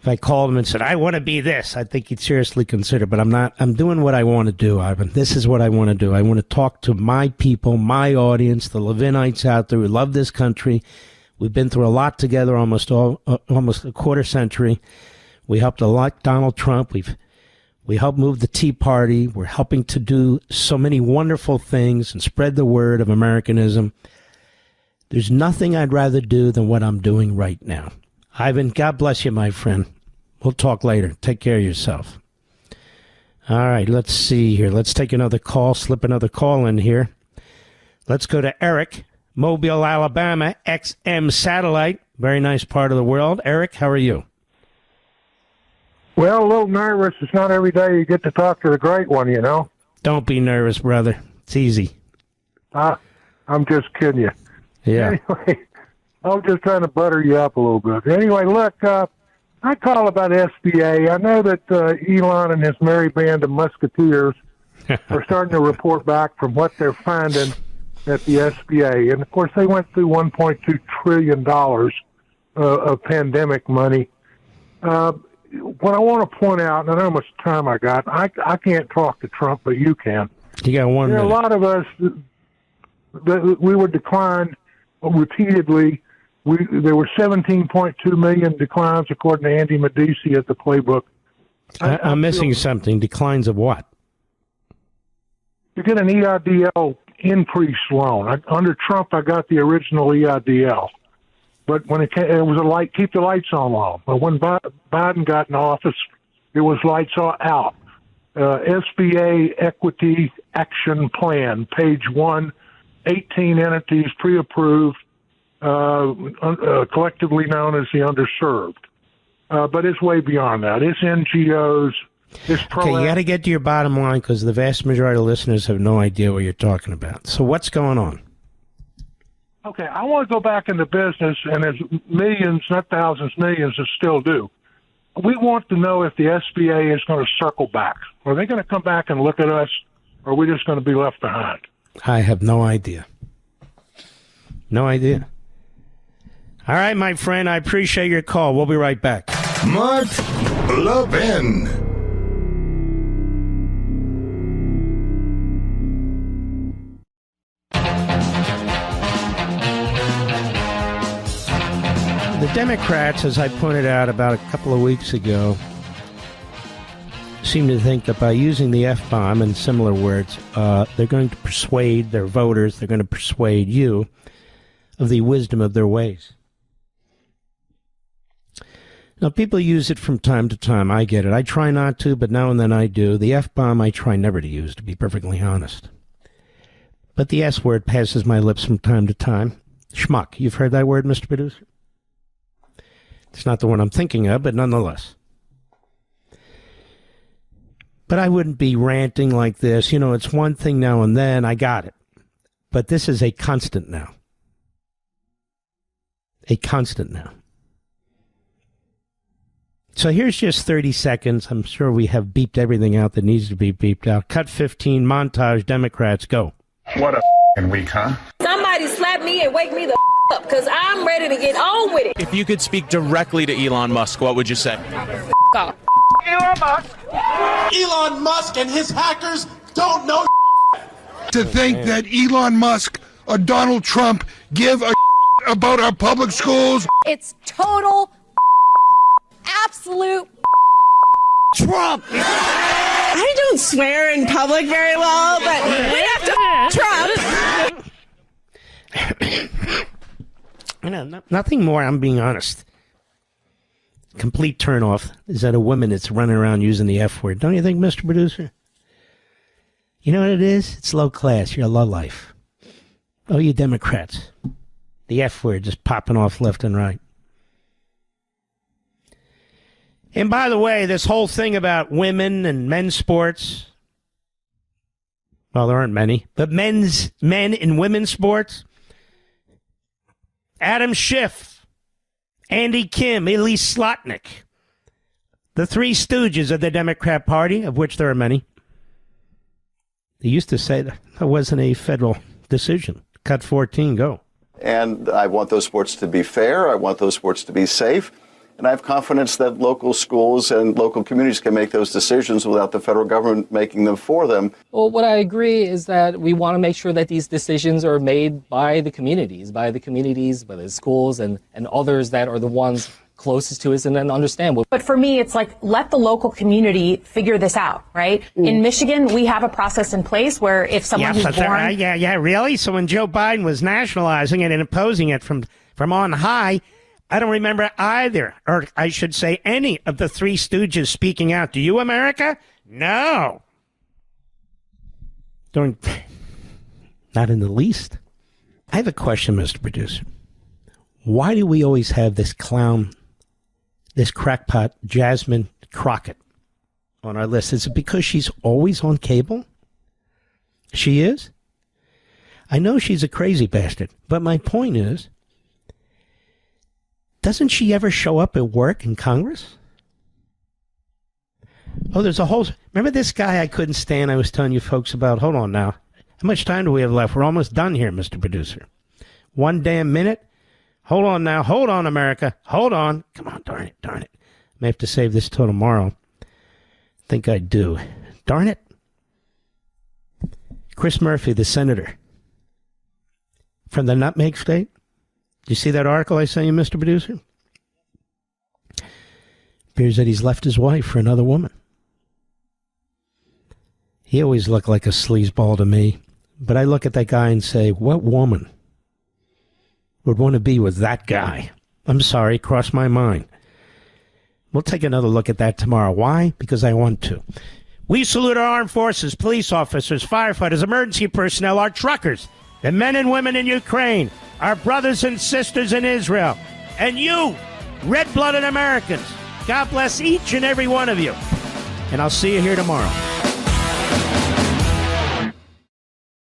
if I called him and said, I want to be this, I think he'd seriously consider, but I'm not. I'm doing what I want to do, Ivan. This is what I want to do. I want to talk to my people, my audience, the Levinites out there who love this country. We've been through a lot together, almost a quarter century. We helped elect Donald Trump. We helped move the Tea Party. We're helping to do so many wonderful things and spread the word of Americanism. There's nothing I'd rather do than what I'm doing right now. Ivan, God bless you, my friend. We'll talk later. Take care of yourself. All right, let's see here. Let's take another call, slip another call in here. Let's go to Eric, Mobile, Alabama, XM Satellite. Very nice part of the world. Eric, how are you? Well, a little nervous. It's not every day you get to talk to the great one, you know. Don't be nervous, brother. It's easy. I'm just kidding you. Yeah. Anyway, I was just trying to butter you up a little bit. Anyway, look, I call about SBA. I know that Elon and his merry band of musketeers are starting to report back from what they're finding at the SBA. And, of course, they went through $1.2 trillion of pandemic money. What I want to point out, and I know how much time I got, I can't talk to Trump, but you can. You got 1 minute. A lot of us, we were declined repeatedly. There were 17.2 million declines, according to Andy Medici at the Playbook. I'm missing something. Declines of what? You get an EIDL increase loan. Under Trump, I got the original EIDL. But when it was a keep the lights on loan. But when Biden got in office, it was lights out. SBA Equity Action Plan, page 1, 18 entities pre-approved, collectively known as the underserved. But it's way beyond that. It's NGOs. It's okay, you got to get to your bottom line because the vast majority of listeners have no idea what you're talking about. So what's going on? Okay, I want to go back into business, and there's millions, not thousands, millions that still do. We want to know if the SBA is going to circle back. Are they going to come back and look at us, or are we just going to be left behind? I have no idea. No idea. All right, my friend, I appreciate your call. We'll be right back. Mark Levin. The Democrats, as I pointed out about a couple of weeks ago, seem to think that by using the F-bomb and similar words, they're going to persuade their voters, they're going to persuade you of the wisdom of their ways. Now, people use it from time to time. I get it. I try not to, but now and then I do. The F-bomb I try never to use, to be perfectly honest. But the S word passes my lips from time to time. Schmuck. You've heard that word, Mr. Producer? It's not the one I'm thinking of, but nonetheless. But I wouldn't be ranting like this. You know, it's one thing now and then. I got it. But this is a constant now. A constant now. So here's just 30 seconds. I'm sure we have beeped everything out that needs to be beeped out. Cut 15, montage, Democrats, go. What a f***ing week, huh? Somebody slap me and wake me the up, because I'm ready to get on with it. If you could speak directly to Elon Musk, what would you say? Off. Elon Musk. Elon Musk and his hackers don't know. To think that Elon Musk or Donald Trump give a about our public schools. It's total absolute Trump. I don't swear in public very well, but we have to Trump. You know, nothing more, I'm being honest. Complete turnoff is that a woman that's running around using the F word. Don't you think, Mr. Producer? You know what it is? It's low class. You're a lowlife. Oh, you Democrats. The F word just popping off left and right. And by the way, this whole thing about women and men's sports, well, there aren't many, but men in women's sports, Adam Schiff, Andy Kim, Elise Slotnick, the three stooges of the Democrat Party, of which there are many. They used to say that wasn't a federal decision. Cut 14, go. And I want those sports to be fair. I want those sports to be safe. And I have confidence that local schools and local communities can make those decisions without the federal government making them for them. Well, what I agree is that we want to make sure that these decisions are made by the communities, by the schools and others that are the ones closest to us and then understand. But for me, it's like, let the local community figure this out, right? In Michigan, we have a process in place where if someone who's born... Really? So when Joe Biden was nationalizing it and imposing it from on high, I don't remember either, or I should say any of the three stooges speaking out. Do you, America? No. Not in the least. I have a question, Mr. Producer. Why do we always have this clown, this crackpot, Jasmine Crockett, on our list? Is it because she's always on cable? She is? I know she's a crazy bastard, but my point is, doesn't she ever show up at work in Congress? Oh, there's a whole... Remember this guy I couldn't stand I was telling you folks about? Hold on now. How much time do we have left? We're almost done here, Mr. Producer. 1 damn minute? Hold on now. Hold on, America. Hold on. Come on, darn it. I may have to save this till tomorrow. I think I do. Darn it. Chris Murphy, the senator from the Nutmeg State. Did you see that article I sent you, Mr. Producer? Appears that he's left his wife for another woman. He always looked like a sleazeball to me. But I look at that guy and say, what woman would want to be with that guy? I'm sorry, crossed my mind. We'll take another look at that tomorrow. Why? Because I want to. We salute our armed forces, police officers, firefighters, emergency personnel, our truckers, the men and women in Ukraine, our brothers and sisters in Israel, and you, red-blooded Americans. God bless each and every one of you. And I'll see you here tomorrow.